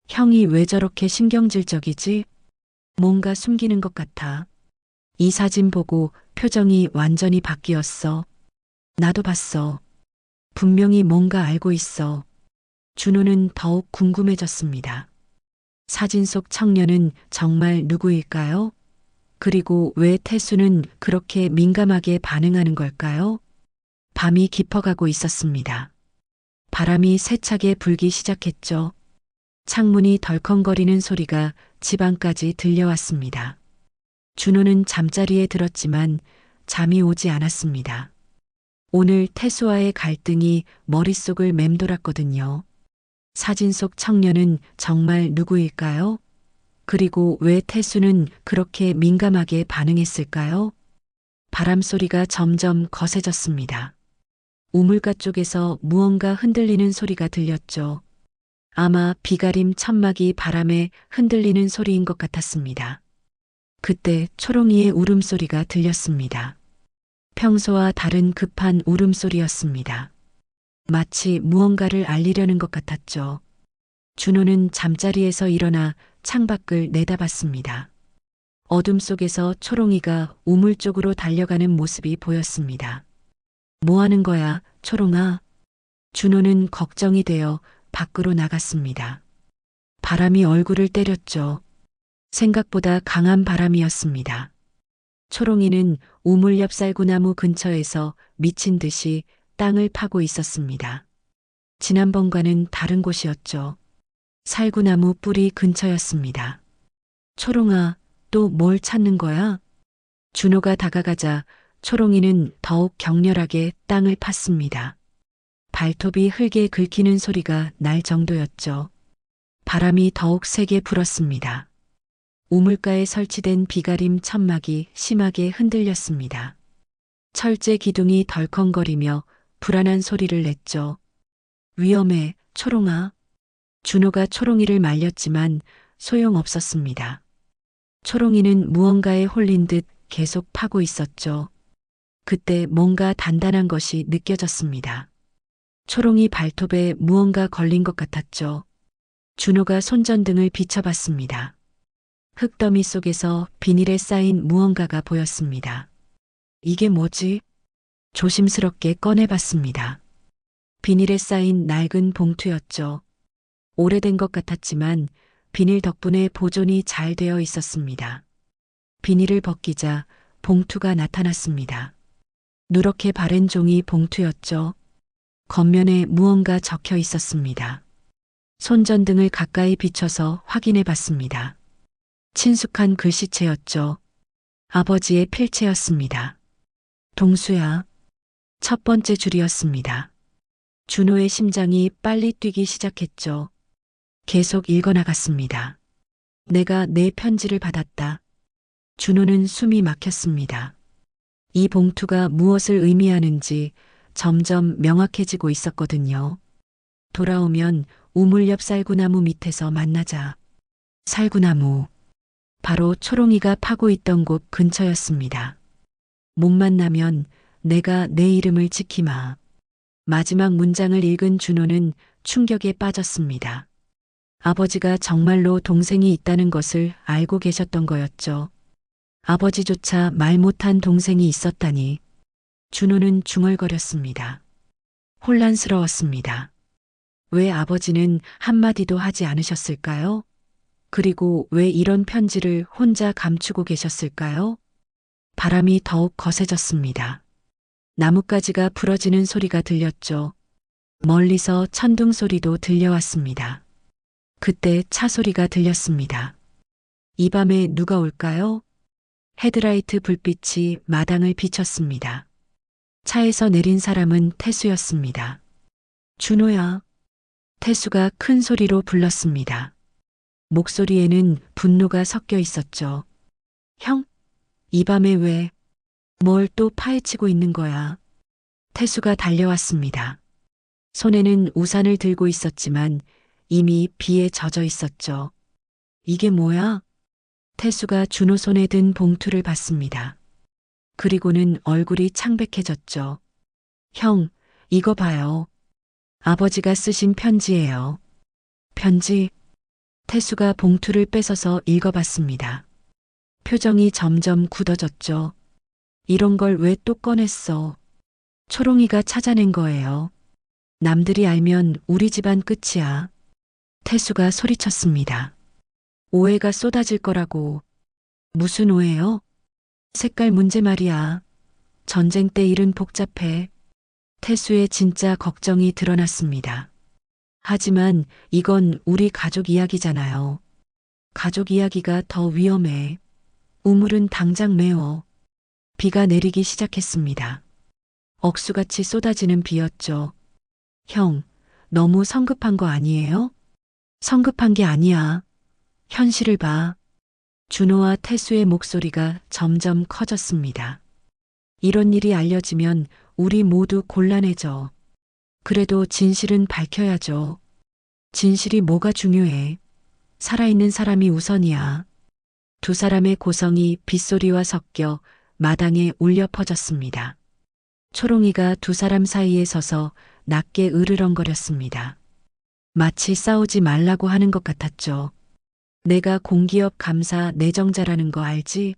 형이 왜 저렇게 신경질적이지? 뭔가 숨기는 것 같아. 이 사진 보고 표정이 완전히 바뀌었어. 나도 봤어. 분명히 뭔가 알고 있어. 준호는 더욱 궁금해졌습니다. 사진 속 청년은 정말 누구일까요? 그리고 왜 태수는 그렇게 민감하게 반응하는 걸까요? 밤이 깊어가고 있었습니다. 바람이 세차게 불기 시작했죠. 창문이 덜컹거리는 소리가 집 안까지 들려왔습니다. 준호는 잠자리에 들었지만 잠이 오지 않았습니다. 오늘 태수와의 갈등이 머릿속을 맴돌았거든요. 사진 속 청년은 정말 누구일까요? 그리고 왜 태수는 그렇게 민감하게 반응했을까요? 바람 소리가 점점 거세졌습니다. 우물가 쪽에서 무언가 흔들리는 소리가 들렸죠. 아마 비가림 천막이 바람에 흔들리는 소리인 것 같았습니다. 그때 초롱이의 울음소리가 들렸습니다. 평소와 다른 급한 울음소리였습니다. 마치 무언가를 알리려는 것 같았죠. 준호는 잠자리에서 일어나 창밖을 내다봤습니다. 어둠 속에서 초롱이가 우물 쪽으로 달려가는 모습이 보였습니다. 뭐 하는 거야, 초롱아? 준호는 걱정이 되어 밖으로 나갔습니다. 바람이 얼굴을 때렸죠. 생각보다 강한 바람이었습니다. 초롱이는 우물 옆 쌀구나무 근처에서 미친 듯이 땅을 파고 있었습니다. 지난번과는 다른 곳이었죠. 살구나무 뿌리 근처였습니다. 초롱아, 또 뭘 찾는 거야? 준호가 다가가자 초롱이는 더욱 격렬하게 땅을 팠습니다. 발톱이 흙에 긁히는 소리가 날 정도였죠. 바람이 더욱 세게 불었습니다. 우물가에 설치된 비가림 천막이 심하게 흔들렸습니다. 철제 기둥이 덜컹거리며 불안한 소리를 냈죠. 위험해, 초롱아. 준호가 초롱이를 말렸지만 소용없었습니다. 초롱이는 무언가에 홀린 듯 계속 파고 있었죠. 그때 뭔가 단단한 것이 느껴졌습니다. 초롱이 발톱에 무언가 걸린 것 같았죠. 준호가 손전등을 비춰봤습니다. 흙더미 속에서 비닐에 쌓인 무언가가 보였습니다. 이게 뭐지? 조심스럽게 꺼내봤습니다. 비닐에 쌓인 낡은 봉투였죠. 오래된 것 같았지만 비닐 덕분에 보존이 잘 되어 있었습니다. 비닐을 벗기자 봉투가 나타났습니다. 누렇게 바랜 종이 봉투였죠. 겉면에 무언가 적혀 있었습니다. 손전등을 가까이 비춰서 확인해 봤습니다. 친숙한 글씨체였죠. 아버지의 필체였습니다. 동수야. 첫 번째 줄이었습니다. 준호의 심장이 빨리 뛰기 시작했죠. 계속 읽어나갔습니다. 내가 내 편지를 받았다. 준호는 숨이 막혔습니다. 이 봉투가 무엇을 의미하는지 점점 명확해지고 있었거든요. 돌아오면 우물 옆 쌀구나무 밑에서 만나자. 쌀구나무. 바로 초롱이가 파고 있던 곳 근처였습니다. 못 만나면 내가 내 이름을 지키마. 마지막 문장을 읽은 준호는 충격에 빠졌습니다. 아버지가 정말로 동생이 있다는 것을 알고 계셨던 거였죠. 아버지조차 말 못한 동생이 있었다니. 준호는 중얼거렸습니다. 혼란스러웠습니다. 왜 아버지는 한마디도 하지 않으셨을까요? 그리고 왜 이런 편지를 혼자 감추고 계셨을까요? 바람이 더욱 거세졌습니다. 나뭇가지가 부러지는 소리가 들렸죠. 멀리서 천둥 소리도 들려왔습니다. 그때 차 소리가 들렸습니다. 이 밤에 누가 올까요? 헤드라이트 불빛이 마당을 비췄습니다. 차에서 내린 사람은 태수였습니다. 준호야. 태수가 큰 소리로 불렀습니다. 목소리에는 분노가 섞여 있었죠. 형, 이 밤에 왜, 뭘 또 파헤치고 있는 거야? 태수가 달려왔습니다. 손에는 우산을 들고 있었지만 이미 비에 젖어 있었죠. 이게 뭐야? 태수가 준호 손에 든 봉투를 봤습니다. 그리고는 얼굴이 창백해졌죠. 형, 이거 봐요. 아버지가 쓰신 편지예요. 편지? 태수가 봉투를 뺏어서 읽어봤습니다. 표정이 점점 굳어졌죠. 이런 걸 왜 또 꺼냈어? 초롱이가 찾아낸 거예요. 남들이 알면 우리 집안 끝이야. 태수가 소리쳤습니다. 오해가 쏟아질 거라고. 무슨 오해요? 색깔 문제 말이야. 전쟁 때 일은 복잡해. 태수의 진짜 걱정이 드러났습니다. 하지만 이건 우리 가족 이야기잖아요. 가족 이야기가 더 위험해. 우물은 당장 메워. 비가 내리기 시작했습니다. 억수같이 쏟아지는 비였죠. 형, 너무 성급한 거 아니에요? 성급한 게 아니야. 현실을 봐. 준호와 태수의 목소리가 점점 커졌습니다. 이런 일이 알려지면 우리 모두 곤란해져. 그래도 진실은 밝혀야죠. 진실이 뭐가 중요해? 살아있는 사람이 우선이야. 두 사람의 고성이 빗소리와 섞여 마당에 울려 퍼졌습니다. 초롱이가 두 사람 사이에 서서 낮게 으르렁거렸습니다. 마치 싸우지 말라고 하는 것 같았죠. 내가 공기업 감사 내정자라는 거 알지?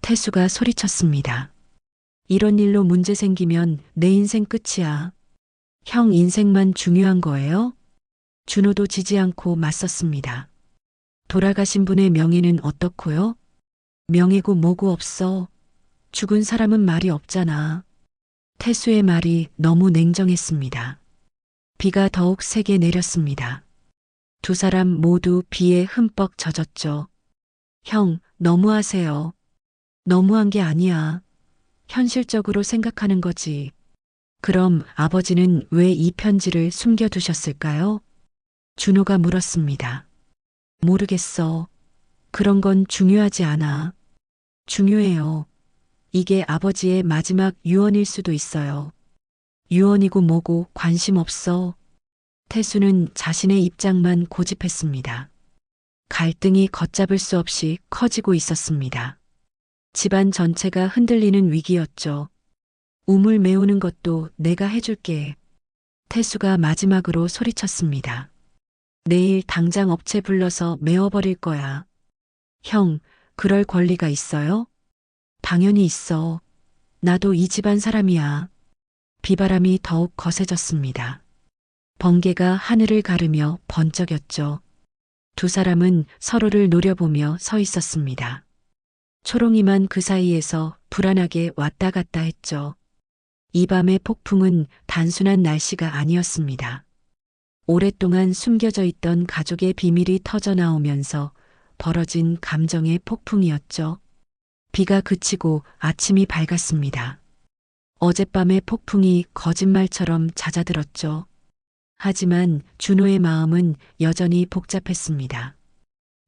태수가 소리쳤습니다. 이런 일로 문제 생기면 내 인생 끝이야. 형 인생만 중요한 거예요? 준호도 지지 않고 맞섰습니다. 돌아가신 분의 명예는 어떻고요? 명예고 뭐고 없어. 죽은 사람은 말이 없잖아. 태수의 말이 너무 냉정했습니다. 비가 더욱 세게 내렸습니다. 두 사람 모두 비에 흠뻑 젖었죠. 형, 너무하세요. 너무한 게 아니야. 현실적으로 생각하는 거지. 그럼 아버지는 왜 이 편지를 숨겨두셨을까요? 준호가 물었습니다. 모르겠어. 그런 건 중요하지 않아. 중요해요. 이게 아버지의 마지막 유언일 수도 있어요. 유언이고 뭐고 관심 없어. 태수는 자신의 입장만 고집했습니다. 갈등이 걷잡을 수 없이 커지고 있었습니다. 집안 전체가 흔들리는 위기였죠. 우물 메우는 것도 내가 해줄게. 태수가 마지막으로 소리쳤습니다. 내일 당장 업체 불러서 메워버릴 거야. 형, 그럴 권리가 있어요? 당연히 있어. 나도 이 집안 사람이야. 비바람이 더욱 거세졌습니다. 번개가 하늘을 가르며 번쩍였죠. 두 사람은 서로를 노려보며 서 있었습니다. 초롱이만 그 사이에서 불안하게 왔다 갔다 했죠. 이 밤의 폭풍은 단순한 날씨가 아니었습니다. 오랫동안 숨겨져 있던 가족의 비밀이 터져나오면서 벌어진 감정의 폭풍이었죠. 비가 그치고 아침이 밝았습니다. 어젯밤의 폭풍이 거짓말처럼 잦아들었죠. 하지만 준호의 마음은 여전히 복잡했습니다.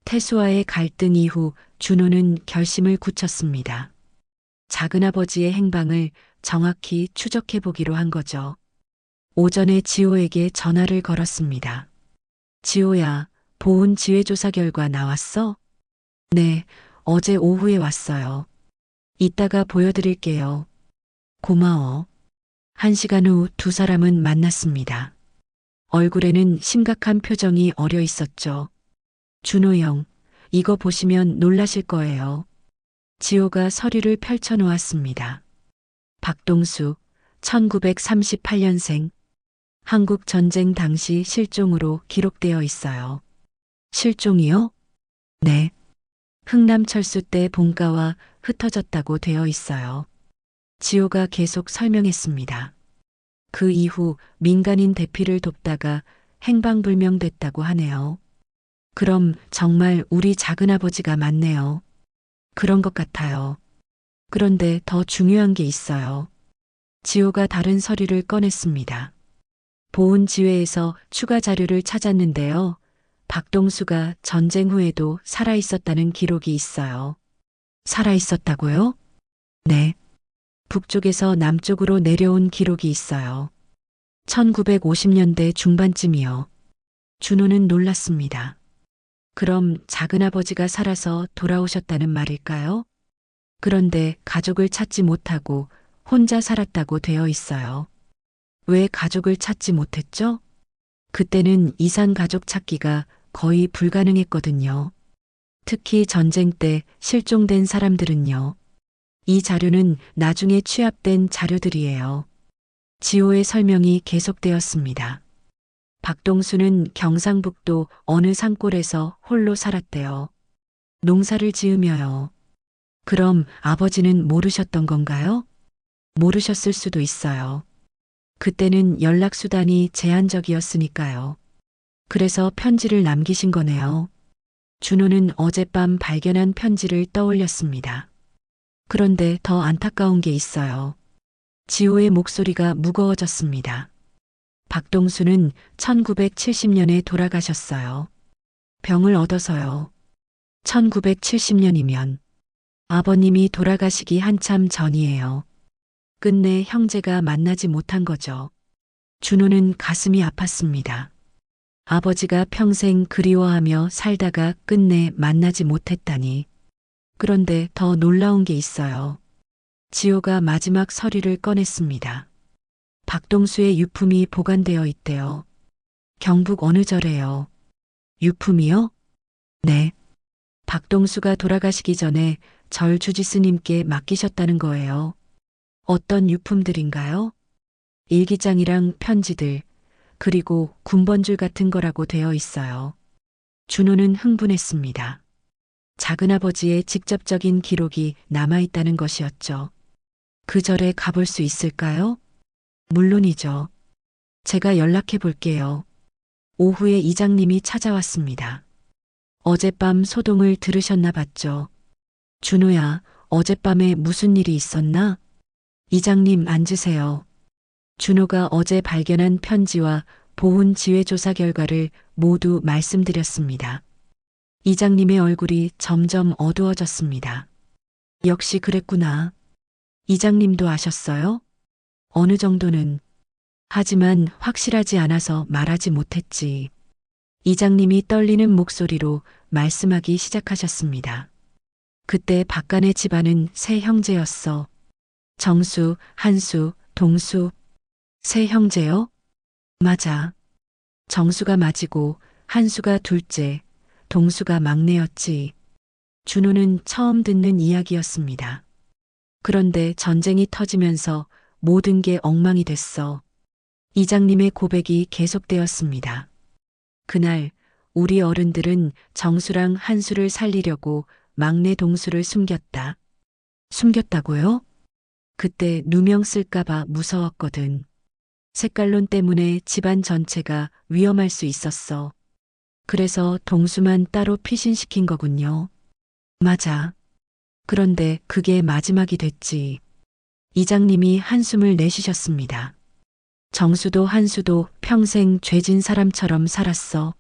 태수와의 갈등 이후 준호는 결심을 굳혔습니다. 작은아버지의 행방을 정확히 추적해 보기로 한 거죠. 오전에 지호에게 전화를 걸었습니다. 지호야, 보훈 지회조사 결과 나왔어? 네, 어제 오후에 왔어요. 이따가 보여드릴게요. 고마워. 1시간 후 두 사람은 만났습니다. 얼굴에는 심각한 표정이 어려 있었죠. 준호 형, 이거 보시면 놀라실 거예요. 지호가 서류를 펼쳐놓았습니다. 박동수, 1938년생. 한국 전쟁 당시 실종으로 기록되어 있어요. 실종이요? 네. 흥남철수 때 본가와 흩어졌다고 되어 있어요. 지호가 계속 설명했습니다. 그 이후 민간인 대피를 돕다가 행방불명됐다고 하네요. 그럼 정말 우리 작은아버지가 맞네요. 그런 것 같아요. 그런데 더 중요한 게 있어요. 지호가 다른 서류를 꺼냈습니다. 보훈지회에서 추가 자료를 찾았는데요. 박동수가 전쟁 후에도 살아있었다는 기록이 있어요. 살아있었다고요? 네. 북쪽에서 남쪽으로 내려온 기록이 있어요. 1950년대 중반쯤이요. 준호는 놀랐습니다. 그럼 작은아버지가 살아서 돌아오셨다는 말일까요? 그런데 가족을 찾지 못하고 혼자 살았다고 되어 있어요. 왜 가족을 찾지 못했죠? 그때는 이산 가족 찾기가 거의 불가능했거든요. 특히 전쟁 때 실종된 사람들은요. 이 자료는 나중에 취합된 자료들이에요. 지호의 설명이 계속되었습니다. 박동수는 경상북도 어느 산골에서 홀로 살았대요. 농사를 지으며요. 그럼 아버지는 모르셨던 건가요? 모르셨을 수도 있어요. 그때는 연락수단이 제한적이었으니까요. 그래서 편지를 남기신 거네요. 준호는 어젯밤 발견한 편지를 떠올렸습니다. 그런데 더 안타까운 게 있어요. 지호의 목소리가 무거워졌습니다. 박동수는 1970년에 돌아가셨어요. 병을 얻어서요. 1970년이면 아버님이 돌아가시기 한참 전이에요. 끝내 형제가 만나지 못한 거죠. 준호는 가슴이 아팠습니다. 아버지가 평생 그리워하며 살다가 끝내 만나지 못했다니. 그런데 더 놀라운 게 있어요. 지호가 마지막 서류를 꺼냈습니다. 박동수의 유품이 보관되어 있대요. 경북 어느 절에요. 유품이요? 네. 박동수가 돌아가시기 전에 절 주지스님께 맡기셨다는 거예요. 어떤 유품들인가요? 일기장이랑 편지들, 그리고 군번줄 같은 거라고 되어 있어요. 준호는 흥분했습니다. 작은아버지의 직접적인 기록이 남아있다는 것이었죠. 그 절에 가볼 수 있을까요? 물론이죠. 제가 연락해 볼게요. 오후에 이장님이 찾아왔습니다. 어젯밤 소동을 들으셨나 봤죠. 준호야, 어젯밤에 무슨 일이 있었나? 이장님 앉으세요. 준호가 어제 발견한 편지와 보훈 지회조사 결과를 모두 말씀드렸습니다. 이장님의 얼굴이 점점 어두워졌습니다. 역시 그랬구나. 이장님도 아셨어요? 어느 정도는. 하지만 확실하지 않아서 말하지 못했지. 이장님이 떨리는 목소리로 말씀하기 시작하셨습니다. 그때 박간의 집안은 세 형제였어. 정수, 한수, 동수. 세 형제요? 맞아. 정수가 맞이고 한수가 둘째, 동수가 막내였지. 준호는 처음 듣는 이야기였습니다. 그런데 전쟁이 터지면서 모든 게 엉망이 됐어. 이장님의 고백이 계속되었습니다. 그날 우리 어른들은 정수랑 한수를 살리려고 막내 동수를 숨겼다. 숨겼다고요? 그때 누명 쓸까봐 무서웠거든. 색깔론 때문에 집안 전체가 위험할 수 있었어. 그래서 동수만 따로 피신시킨 거군요. 맞아. 그런데 그게 마지막이 됐지. 이장님이 한숨을 내쉬셨습니다. 정수도 한수도 평생 죄진 사람처럼 살았어.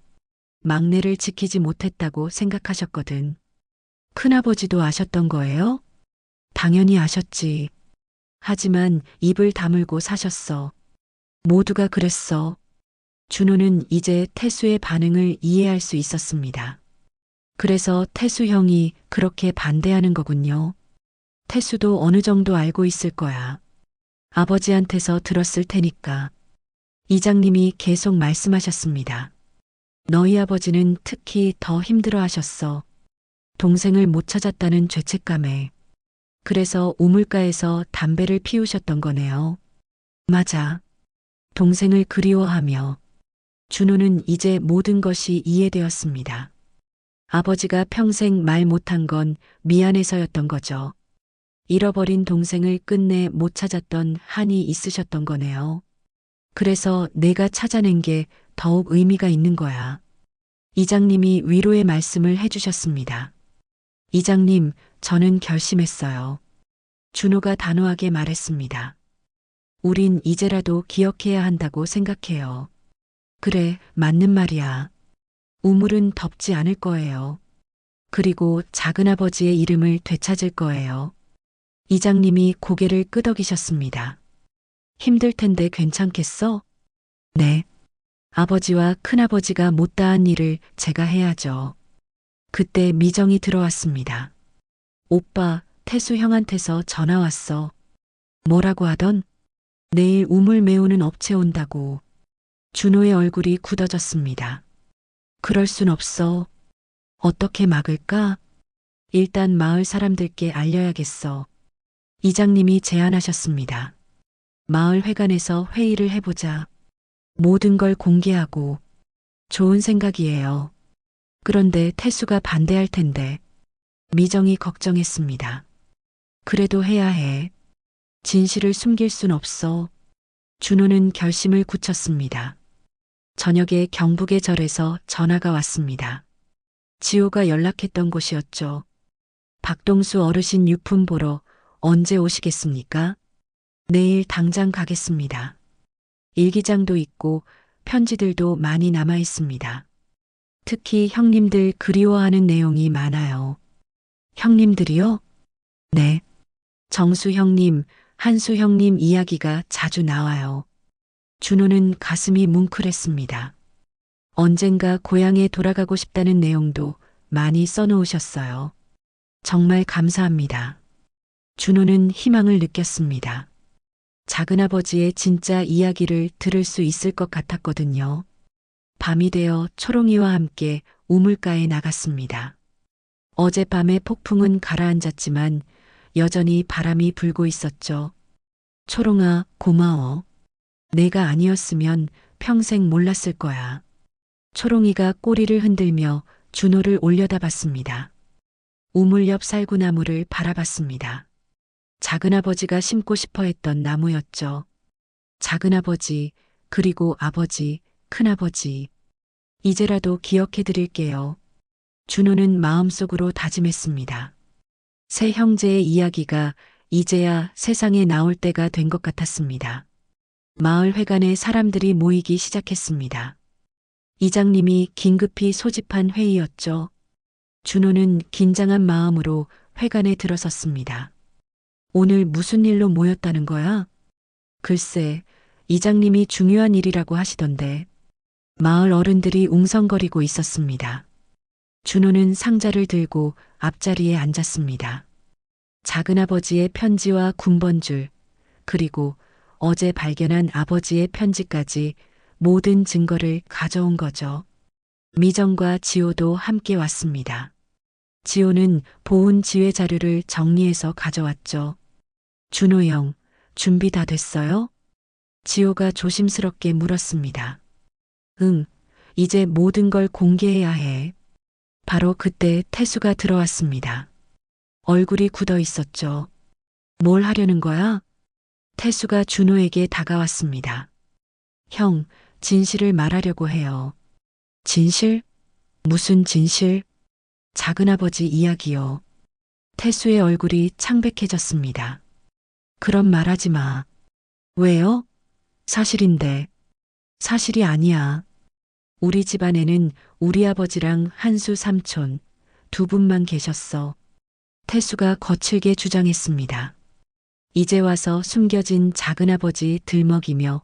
막내를 지키지 못했다고 생각하셨거든. 큰아버지도 아셨던 거예요? 당연히 아셨지. 하지만 입을 다물고 사셨어. 모두가 그랬어. 준호는 이제 태수의 반응을 이해할 수 있었습니다. 그래서 태수 형이 그렇게 반대하는 거군요. 태수도 어느 정도 알고 있을 거야. 아버지한테서 들었을 테니까. 이장님이 계속 말씀하셨습니다. 너희 아버지는 특히 더 힘들어 하셨어. 동생을 못 찾았다는 죄책감에. 그래서 우물가에서 담배를 피우셨던 거네요. 맞아. 동생을 그리워하며. 준호는 이제 모든 것이 이해되었습니다. 아버지가 평생 말 못한 건 미안해서였던 거죠. 잃어버린 동생을 끝내 못 찾았던 한이 있으셨던 거네요. 그래서 내가 찾아낸 게 더욱 의미가 있는 거야. 이장님이 위로의 말씀을 해주셨습니다. 이장님, 저는 결심했어요. 준호가 단호하게 말했습니다. 우린 이제라도 기억해야 한다고 생각해요. 그래, 맞는 말이야. 우물은 덮지 않을 거예요. 그리고 작은아버지의 이름을 되찾을 거예요. 이장님이 고개를 끄덕이셨습니다. 힘들 텐데 괜찮겠어? 네. 아버지와 큰아버지가 못다한 일을 제가 해야죠. 그때 미정이 들어왔습니다. 오빠, 태수 형한테서 전화 왔어. 뭐라고 하던? 내일 우물 메우는 업체 온다고. 준호의 얼굴이 굳어졌습니다. 그럴 순 없어. 어떻게 막을까? 일단 마을 사람들께 알려야겠어. 이장님이 제안하셨습니다. 마을 회관에서 회의를 해보자. 모든 걸 공개하고. 좋은 생각이에요. 그런데 태수가 반대할 텐데. 미정이 걱정했습니다. 그래도 해야 해. 진실을 숨길 순 없어. 준호는 결심을 굳혔습니다. 저녁에 경북의 절에서 전화가 왔습니다. 지호가 연락했던 곳이었죠. 박동수 어르신 유품 보러 언제 오시겠습니까? 내일 당장 가겠습니다. 일기장도 있고 편지들도 많이 남아 있습니다. 특히 형님들 그리워하는 내용이 많아요. 형님들이요? 네. 정수 형님, 한수 형님 이야기가 자주 나와요. 준호는 가슴이 뭉클했습니다. 언젠가 고향에 돌아가고 싶다는 내용도 많이 써놓으셨어요. 정말 감사합니다. 준호는 희망을 느꼈습니다. 작은아버지의 진짜 이야기를 들을 수 있을 것 같았거든요. 밤이 되어 초롱이와 함께 우물가에 나갔습니다. 어젯밤의 폭풍은 가라앉았지만 여전히 바람이 불고 있었죠. 초롱아, 고마워. 내가 아니었으면 평생 몰랐을 거야. 초롱이가 꼬리를 흔들며 준호를 올려다봤습니다. 우물 옆 살구나무를 바라봤습니다. 작은아버지가 심고 싶어 했던 나무였죠. 작은아버지, 그리고 아버지, 큰아버지. 이제라도 기억해 드릴게요. 준호는 마음속으로 다짐했습니다. 세 형제의 이야기가 이제야 세상에 나올 때가 된 것 같았습니다. 마을 회관에 사람들이 모이기 시작했습니다. 이장님이 긴급히 소집한 회의였죠. 준호는 긴장한 마음으로 회관에 들어섰습니다. 오늘 무슨 일로 모였다는 거야? 글쎄, 이장님이 중요한 일이라고 하시던데. 마을 어른들이 웅성거리고 있었습니다. 준호는 상자를 들고 앞자리에 앉았습니다. 작은아버지의 편지와 군번줄, 그리고 어제 발견한 아버지의 편지까지 모든 증거를 가져온 거죠. 미정과 지호도 함께 왔습니다. 지호는 보훈 지회 자료를 정리해서 가져왔죠. 준호 형, 준비 다 됐어요? 지호가 조심스럽게 물었습니다. 응, 이제 모든 걸 공개해야 해. 바로 그때 태수가 들어왔습니다. 얼굴이 굳어 있었죠. 뭘 하려는 거야? 태수가 준호에게 다가왔습니다. 형, 진실을 말하려고 해요. 진실? 무슨 진실? 작은아버지 이야기요. 태수의 얼굴이 창백해졌습니다. 그런 말 하지 마. 왜요? 사실인데. 사실이 아니야. 우리 집안에는 우리 아버지랑 한수 삼촌 두 분만 계셨어. 태수가 거칠게 주장했습니다. 이제 와서 숨겨진 작은아버지 들먹이며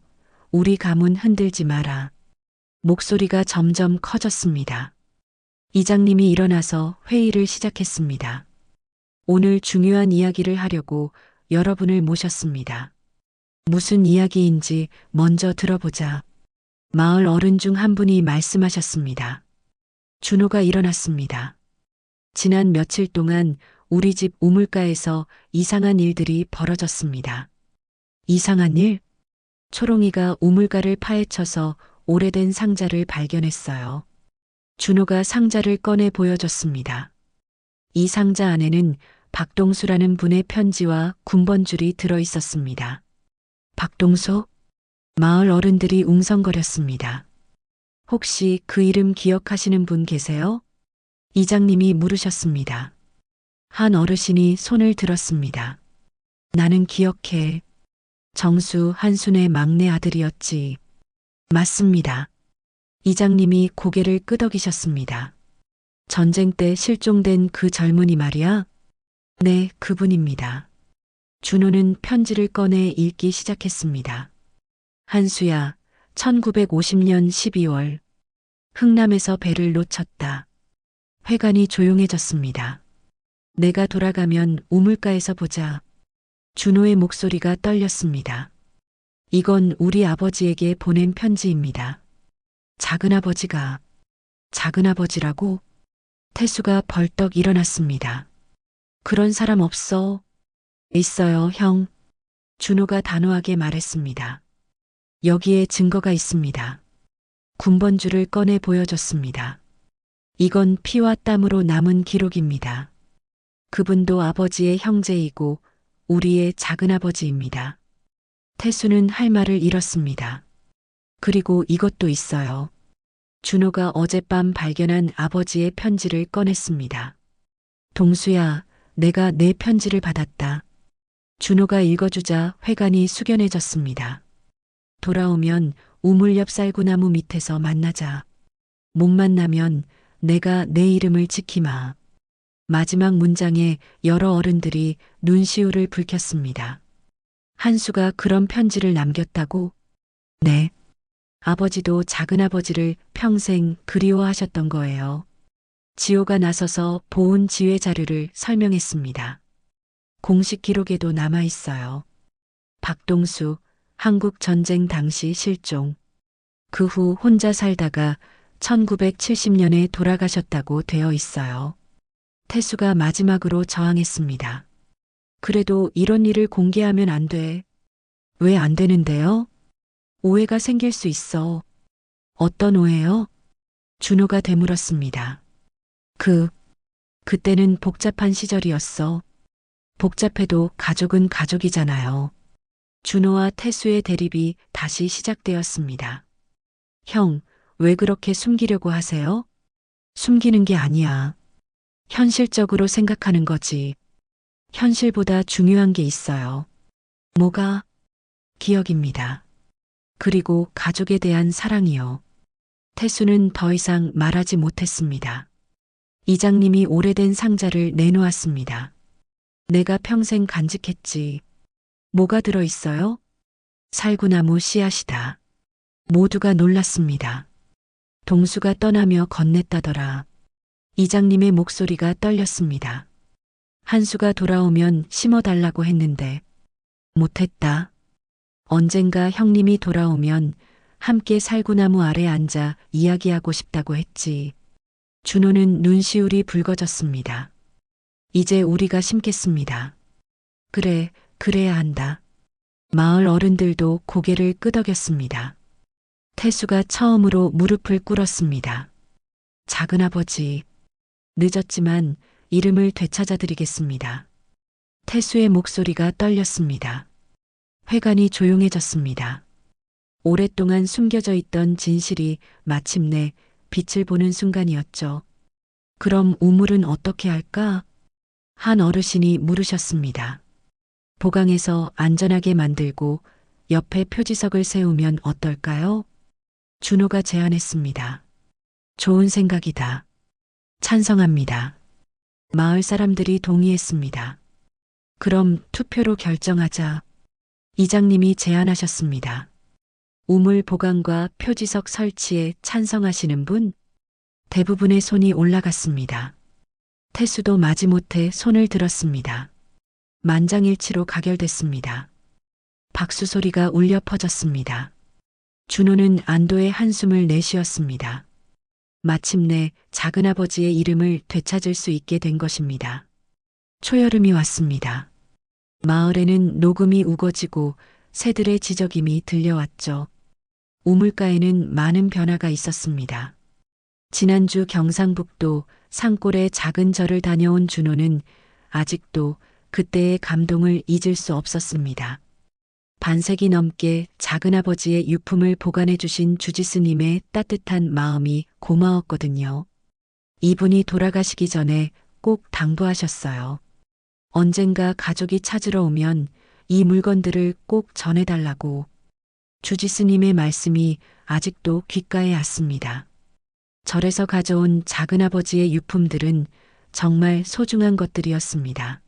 우리 가문 흔들지 마라. 목소리가 점점 커졌습니다. 이장님이 일어나서 회의를 시작했습니다. 오늘 중요한 이야기를 하려고 여러분을 모셨습니다. 무슨 이야기인지 먼저 들어보자. 마을 어른 중 한 분이 말씀하셨습니다. 준호가 일어났습니다. 지난 며칠 동안 우리 집 우물가에서 이상한 일들이 벌어졌습니다. 이상한 일? 초롱이가 우물가를 파헤쳐서 오래된 상자를 발견했어요. 준호가 상자를 꺼내 보여줬습니다. 이 상자 안에는 박동수라는 분의 편지와 군번줄이 들어 있었습니다. 박동수? 마을 어른들이 웅성거렸습니다. 혹시 그 이름 기억하시는 분 계세요? 이장님이 물으셨습니다. 한 어르신이 손을 들었습니다. 나는 기억해. 정수 한순의 막내 아들이었지. 맞습니다. 이장님이 고개를 끄덕이셨습니다. 전쟁 때 실종된 그 젊은이 말이야? 네, 그분입니다. 준호는 편지를 꺼내 읽기 시작했습니다. 한수야, 1950년 12월. 흥남에서 배를 놓쳤다. 회관이 조용해졌습니다. 내가 돌아가면 우물가에서 보자. 준호의 목소리가 떨렸습니다. 이건 우리 아버지에게 보낸 편지입니다. 작은아버지라고? 태수가 벌떡 일어났습니다. 그런 사람 없어. 있어요, 형. 준호가 단호하게 말했습니다. 여기에 증거가 있습니다. 군번줄을 꺼내 보여줬습니다. 이건 피와 땀으로 남은 기록입니다. 그분도 아버지의 형제이고 우리의 작은아버지입니다. 태수는 할 말을 잃었습니다. 그리고 이것도 있어요. 준호가 어젯밤 발견한 아버지의 편지를 꺼냈습니다. 동수야, 내가 내 편지를 받았다. 준호가 읽어주자 회관이 숙연해졌습니다. 돌아오면 우물 옆 쌀구나무 밑에서 만나자. 못 만나면 내가 내 이름을 지키마. 마지막 문장에 여러 어른들이 눈시울을 붉혔습니다. 한수가 그런 편지를 남겼다고? 네. 아버지도 작은아버지를 평생 그리워하셨던 거예요. 지호가 나서서 보훈 지회 자료를 설명했습니다. 공식 기록에도 남아 있어요. 박동수, 한국 전쟁 당시 실종. 그 후 혼자 살다가 1970년에 돌아가셨다고 되어 있어요. 태수가 마지막으로 저항했습니다. 그래도 이런 일을 공개하면 안 돼. 왜 안 되는데요? 오해가 생길 수 있어. 어떤 오해요? 준호가 되물었습니다. 그때는 복잡한 시절이었어. 복잡해도 가족은 가족이잖아요. 준호와 태수의 대립이 다시 시작되었습니다. 형, 왜 그렇게 숨기려고 하세요? 숨기는 게 아니야. 현실적으로 생각하는 거지. 현실보다 중요한 게 있어요. 뭐가? 기억입니다. 그리고 가족에 대한 사랑이요. 태수는 더 이상 말하지 못했습니다. 이장님이 오래된 상자를 내놓았습니다. 내가 평생 간직했지. 뭐가 들어있어요? 살구나무 씨앗이다. 모두가 놀랐습니다. 동수가 떠나며 건넸다더라. 이장님의 목소리가 떨렸습니다. 한수가 돌아오면 심어달라고 했는데 못했다. 언젠가 형님이 돌아오면 함께 살구나무 아래 앉아 이야기하고 싶다고 했지. 준호는 눈시울이 붉어졌습니다. 이제 우리가 심겠습니다. 그래, 그래야 한다. 마을 어른들도 고개를 끄덕였습니다. 태수가 처음으로 무릎을 꿇었습니다. 작은아버지, 늦었지만 이름을 되찾아드리겠습니다. 태수의 목소리가 떨렸습니다. 회관이 조용해졌습니다. 오랫동안 숨겨져 있던 진실이 마침내 빛을 보는 순간이었죠. 그럼 우물은 어떻게 할까? 한 어르신이 물으셨습니다. 보강에서 안전하게 만들고 옆에 표지석을 세우면 어떨까요? 준호가 제안했습니다. 좋은 생각이다. 찬성합니다. 마을 사람들이 동의했습니다. 그럼 투표로 결정하자. 이장님이 제안하셨습니다. 우물 보강과 표지석 설치에 찬성하시는 분? 대부분의 손이 올라갔습니다. 태수도 마지못해 손을 들었습니다. 만장일치로 가결됐습니다. 박수 소리가 울려 퍼졌습니다. 준호는 안도의 한숨을 내쉬었습니다. 마침내 작은아버지의 이름을 되찾을 수 있게 된 것입니다. 초여름이 왔습니다. 마을에는 녹음이 우거지고 새들의 지저김이 들려왔죠. 우물가에는 많은 변화가 있었습니다. 지난주 경상북도 산골의 작은 절을 다녀온 준호는 아직도 그때의 감동을 잊을 수 없었습니다. 반세기 넘게 작은아버지의 유품을 보관해 주신 주지스님의 따뜻한 마음이 고마웠거든요. 이분이 돌아가시기 전에 꼭 당부하셨어요. 언젠가 가족이 찾으러 오면 이 물건들을 꼭 전해달라고. 주지스님의 말씀이 아직도 귓가에 왔습니다. 절에서 가져온 작은아버지의 유품들은 정말 소중한 것들이었습니다.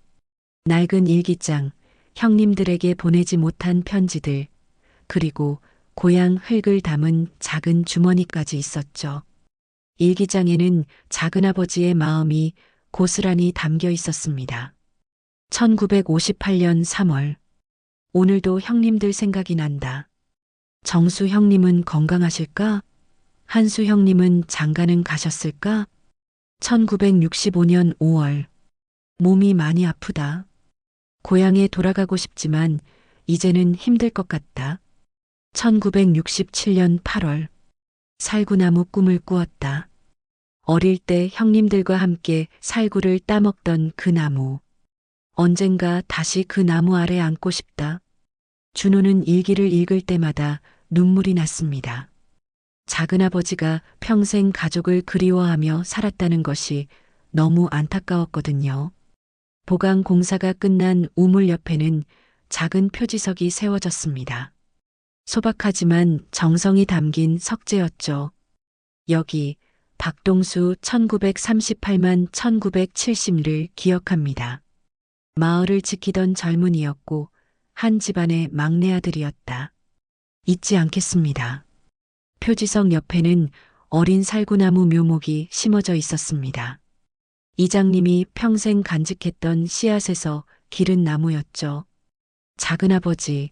낡은 일기장, 형님들에게 보내지 못한 편지들, 그리고 고향 흙을 담은 작은 주머니까지 있었죠. 일기장에는 작은아버지의 마음이 고스란히 담겨 있었습니다. 1958년 3월. 오늘도 형님들 생각이 난다. 정수 형님은 건강하실까? 한수 형님은 장가는 가셨을까? 1965년 5월. 몸이 많이 아프다. 고향에 돌아가고 싶지만 이제는 힘들 것 같다. 1967년 8월. 살구나무 꿈을 꾸었다. 어릴 때 형님들과 함께 살구를 따먹던 그 나무. 언젠가 다시 그 나무 아래 앉고 싶다. 준호는 일기를 읽을 때마다 눈물이 났습니다. 작은아버지가 평생 가족을 그리워하며 살았다는 것이 너무 안타까웠거든요. 보강 공사가 끝난 우물 옆에는 작은 표지석이 세워졌습니다. 소박하지만 정성이 담긴 석재였죠. 여기 박동수 1938만 1970를 기억합니다. 마을을 지키던 젊은이였고 한 집안의 막내 아들이었다. 잊지 않겠습니다. 표지석 옆에는 어린 살구나무 묘목이 심어져 있었습니다. 이장님이 평생 간직했던 씨앗에서 기른 나무였죠. 작은아버지,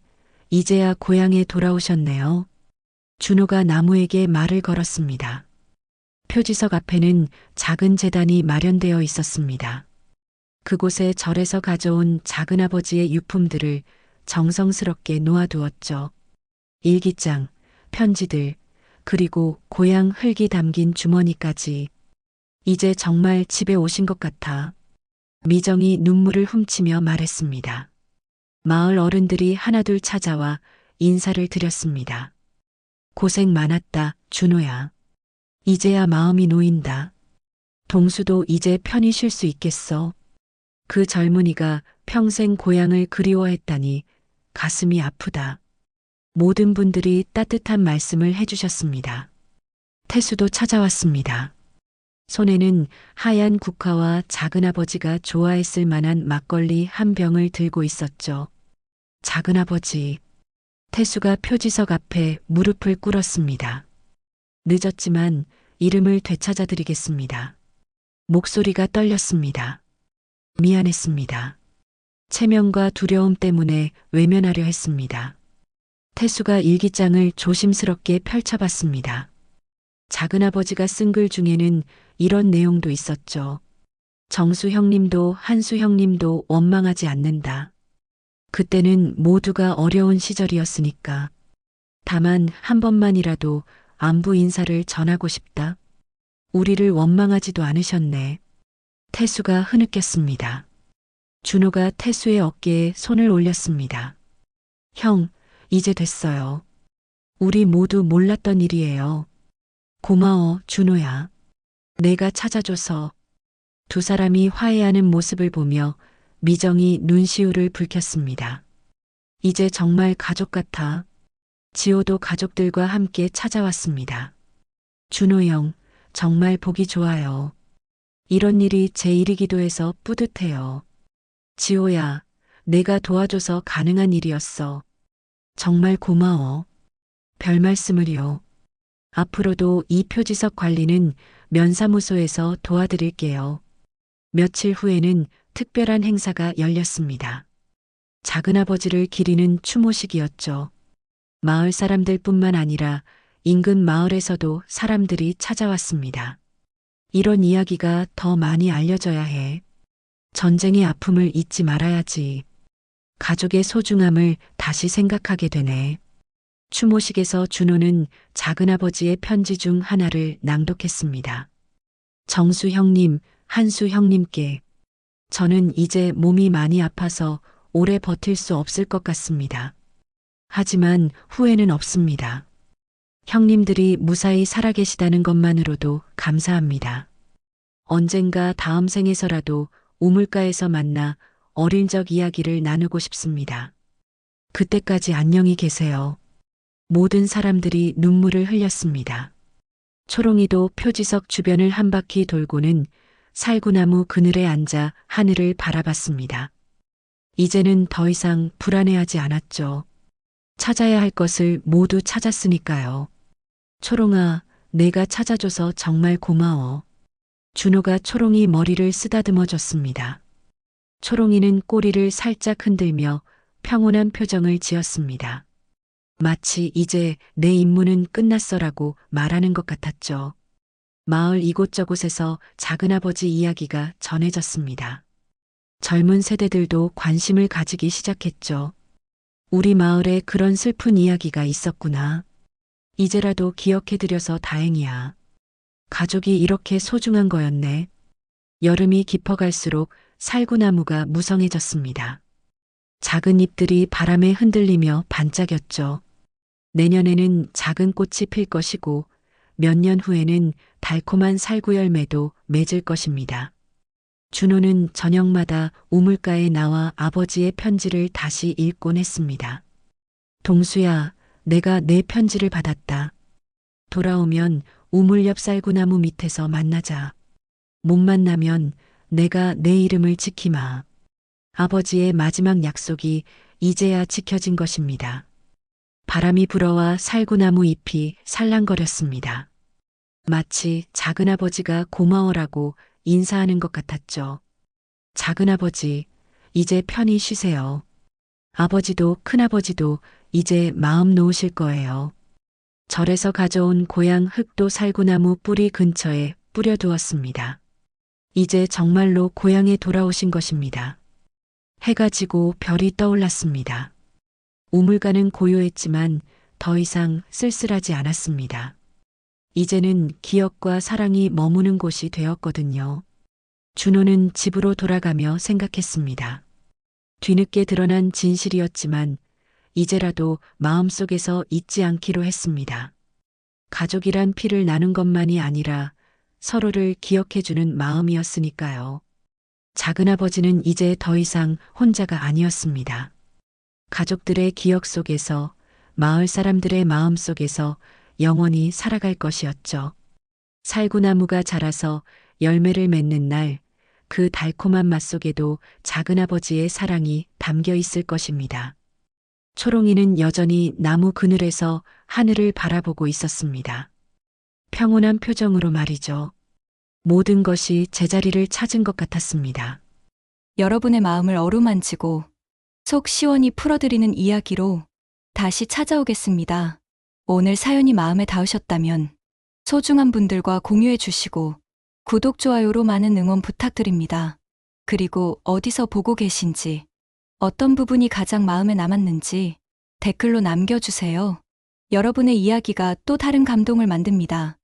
이제야 고향에 돌아오셨네요. 준호가 나무에게 말을 걸었습니다. 표지석 앞에는 작은 제단이 마련되어 있었습니다. 그곳에 절에서 가져온 작은아버지의 유품들을 정성스럽게 놓아두었죠. 일기장, 편지들, 그리고 고향 흙이 담긴 주머니까지. 이제 정말 집에 오신 것 같아. 미정이 눈물을 훔치며 말했습니다. 마을 어른들이 하나둘 찾아와 인사를 드렸습니다. 고생 많았다, 준호야. 이제야 마음이 놓인다. 동수도 이제 편히 쉴 수 있겠어. 그 젊은이가 평생 고향을 그리워했다니 가슴이 아프다. 모든 분들이 따뜻한 말씀을 해주셨습니다. 태수도 찾아왔습니다. 손에는 하얀 국화와 작은아버지가 좋아했을 만한 막걸리 한 병을 들고 있었죠. 작은아버지. 태수가 표지석 앞에 무릎을 꿇었습니다. 늦었지만 이름을 되찾아드리겠습니다. 목소리가 떨렸습니다. 미안했습니다. 체면과 두려움 때문에 외면하려 했습니다. 태수가 일기장을 조심스럽게 펼쳐봤습니다. 작은아버지가 쓴 글 중에는 이런 내용도 있었죠. 정수 형님도 한수 형님도 원망하지 않는다. 그때는 모두가 어려운 시절이었으니까. 다만 한 번만이라도 안부 인사를 전하고 싶다. 우리를 원망하지도 않으셨네. 태수가 흐느꼈습니다. 준호가 태수의 어깨에 손을 올렸습니다. 형, 이제 됐어요. 우리 모두 몰랐던 일이에요. 고마워, 준호야. 내가 찾아줘서. 두 사람이 화해하는 모습을 보며 미정이 눈시울을 붉혔습니다. 이제 정말 가족 같아. 지호도 가족들과 함께 찾아왔습니다. 준호 형, 정말 보기 좋아요. 이런 일이 제 일이기도 해서 뿌듯해요. 지호야, 내가 도와줘서 가능한 일이었어. 정말 고마워. 별 말씀을요. 앞으로도 이 표지석 관리는 면사무소에서 도와드릴게요. 며칠 후에는 특별한 행사가 열렸습니다. 작은아버지를 기리는 추모식이었죠. 마을 사람들뿐만 아니라 인근 마을에서도 사람들이 찾아왔습니다. 이런 이야기가 더 많이 알려져야 해. 전쟁의 아픔을 잊지 말아야지. 가족의 소중함을 다시 생각하게 되네. 추모식에서 준호는 작은아버지의 편지 중 하나를 낭독했습니다. 정수 형님, 한수 형님께. 저는 이제 몸이 많이 아파서 오래 버틸 수 없을 것 같습니다. 하지만 후회는 없습니다. 형님들이 무사히 살아계시다는 것만으로도 감사합니다. 언젠가 다음 생에서라도 우물가에서 만나 어릴 적 이야기를 나누고 싶습니다. 그때까지 안녕히 계세요. 모든 사람들이 눈물을 흘렸습니다. 초롱이도 표지석 주변을 한 바퀴 돌고는 살구나무 그늘에 앉아 하늘을 바라봤습니다. 이제는 더 이상 불안해하지 않았죠. 찾아야 할 것을 모두 찾았으니까요. 초롱아, 내가 찾아줘서 정말 고마워. 준호가 초롱이 머리를 쓰다듬어 줬습니다. 초롱이는 꼬리를 살짝 흔들며 평온한 표정을 지었습니다. 마치 이제 내 임무는 끝났어라고 말하는 것 같았죠. 마을 이곳저곳에서 작은아버지 이야기가 전해졌습니다. 젊은 세대들도 관심을 가지기 시작했죠. 우리 마을에 그런 슬픈 이야기가 있었구나. 이제라도 기억해드려서 다행이야. 가족이 이렇게 소중한 거였네. 여름이 깊어갈수록 살구나무가 무성해졌습니다. 작은 잎들이 바람에 흔들리며 반짝였죠. 내년에는 작은 꽃이 필 것이고 몇 년 후에는 달콤한 살구 열매도 맺을 것입니다. 준호는 저녁마다 우물가에 나와 아버지의 편지를 다시 읽곤 했습니다. 동수야, 내가 내 편지를 받았다. 돌아오면 우물 옆 살구나무 밑에서 만나자. 못 만나면 내가 내 이름을 지키마. 아버지의 마지막 약속이 이제야 지켜진 것입니다. 바람이 불어와 살구나무 잎이 살랑거렸습니다. 마치 작은아버지가 고마워라고 인사하는 것 같았죠. 작은아버지, 이제 편히 쉬세요. 아버지도 큰아버지도 이제 마음 놓으실 거예요. 절에서 가져온 고향 흑도 살구나무 뿌리 근처에 뿌려두었습니다. 이제 정말로 고향에 돌아오신 것입니다. 해가 지고 별이 떠올랐습니다. 우물가는 고요했지만 더 이상 쓸쓸하지 않았습니다. 이제는 기억과 사랑이 머무는 곳이 되었거든요. 준호는 집으로 돌아가며 생각했습니다. 뒤늦게 드러난 진실이었지만 이제라도 마음속에서 잊지 않기로 했습니다. 가족이란 피를 나눈 것만이 아니라 서로를 기억해주는 마음이었으니까요. 작은아버지는 이제 더 이상 혼자가 아니었습니다. 가족들의 기억 속에서, 마을 사람들의 마음 속에서 영원히 살아갈 것이었죠. 살구나무가 자라서 열매를 맺는 날, 그 달콤한 맛 속에도 작은아버지의 사랑이 담겨 있을 것입니다. 초롱이는 여전히 나무 그늘에서 하늘을 바라보고 있었습니다. 평온한 표정으로 말이죠. 모든 것이 제자리를 찾은 것 같았습니다. 여러분의 마음을 어루만지고 속 시원히 풀어드리는 이야기로 다시 찾아오겠습니다. 오늘 사연이 마음에 닿으셨다면 소중한 분들과 공유해 주시고 구독, 좋아요로 많은 응원 부탁드립니다. 그리고 어디서 보고 계신지, 어떤 부분이 가장 마음에 남았는지 댓글로 남겨주세요. 여러분의 이야기가 또 다른 감동을 만듭니다.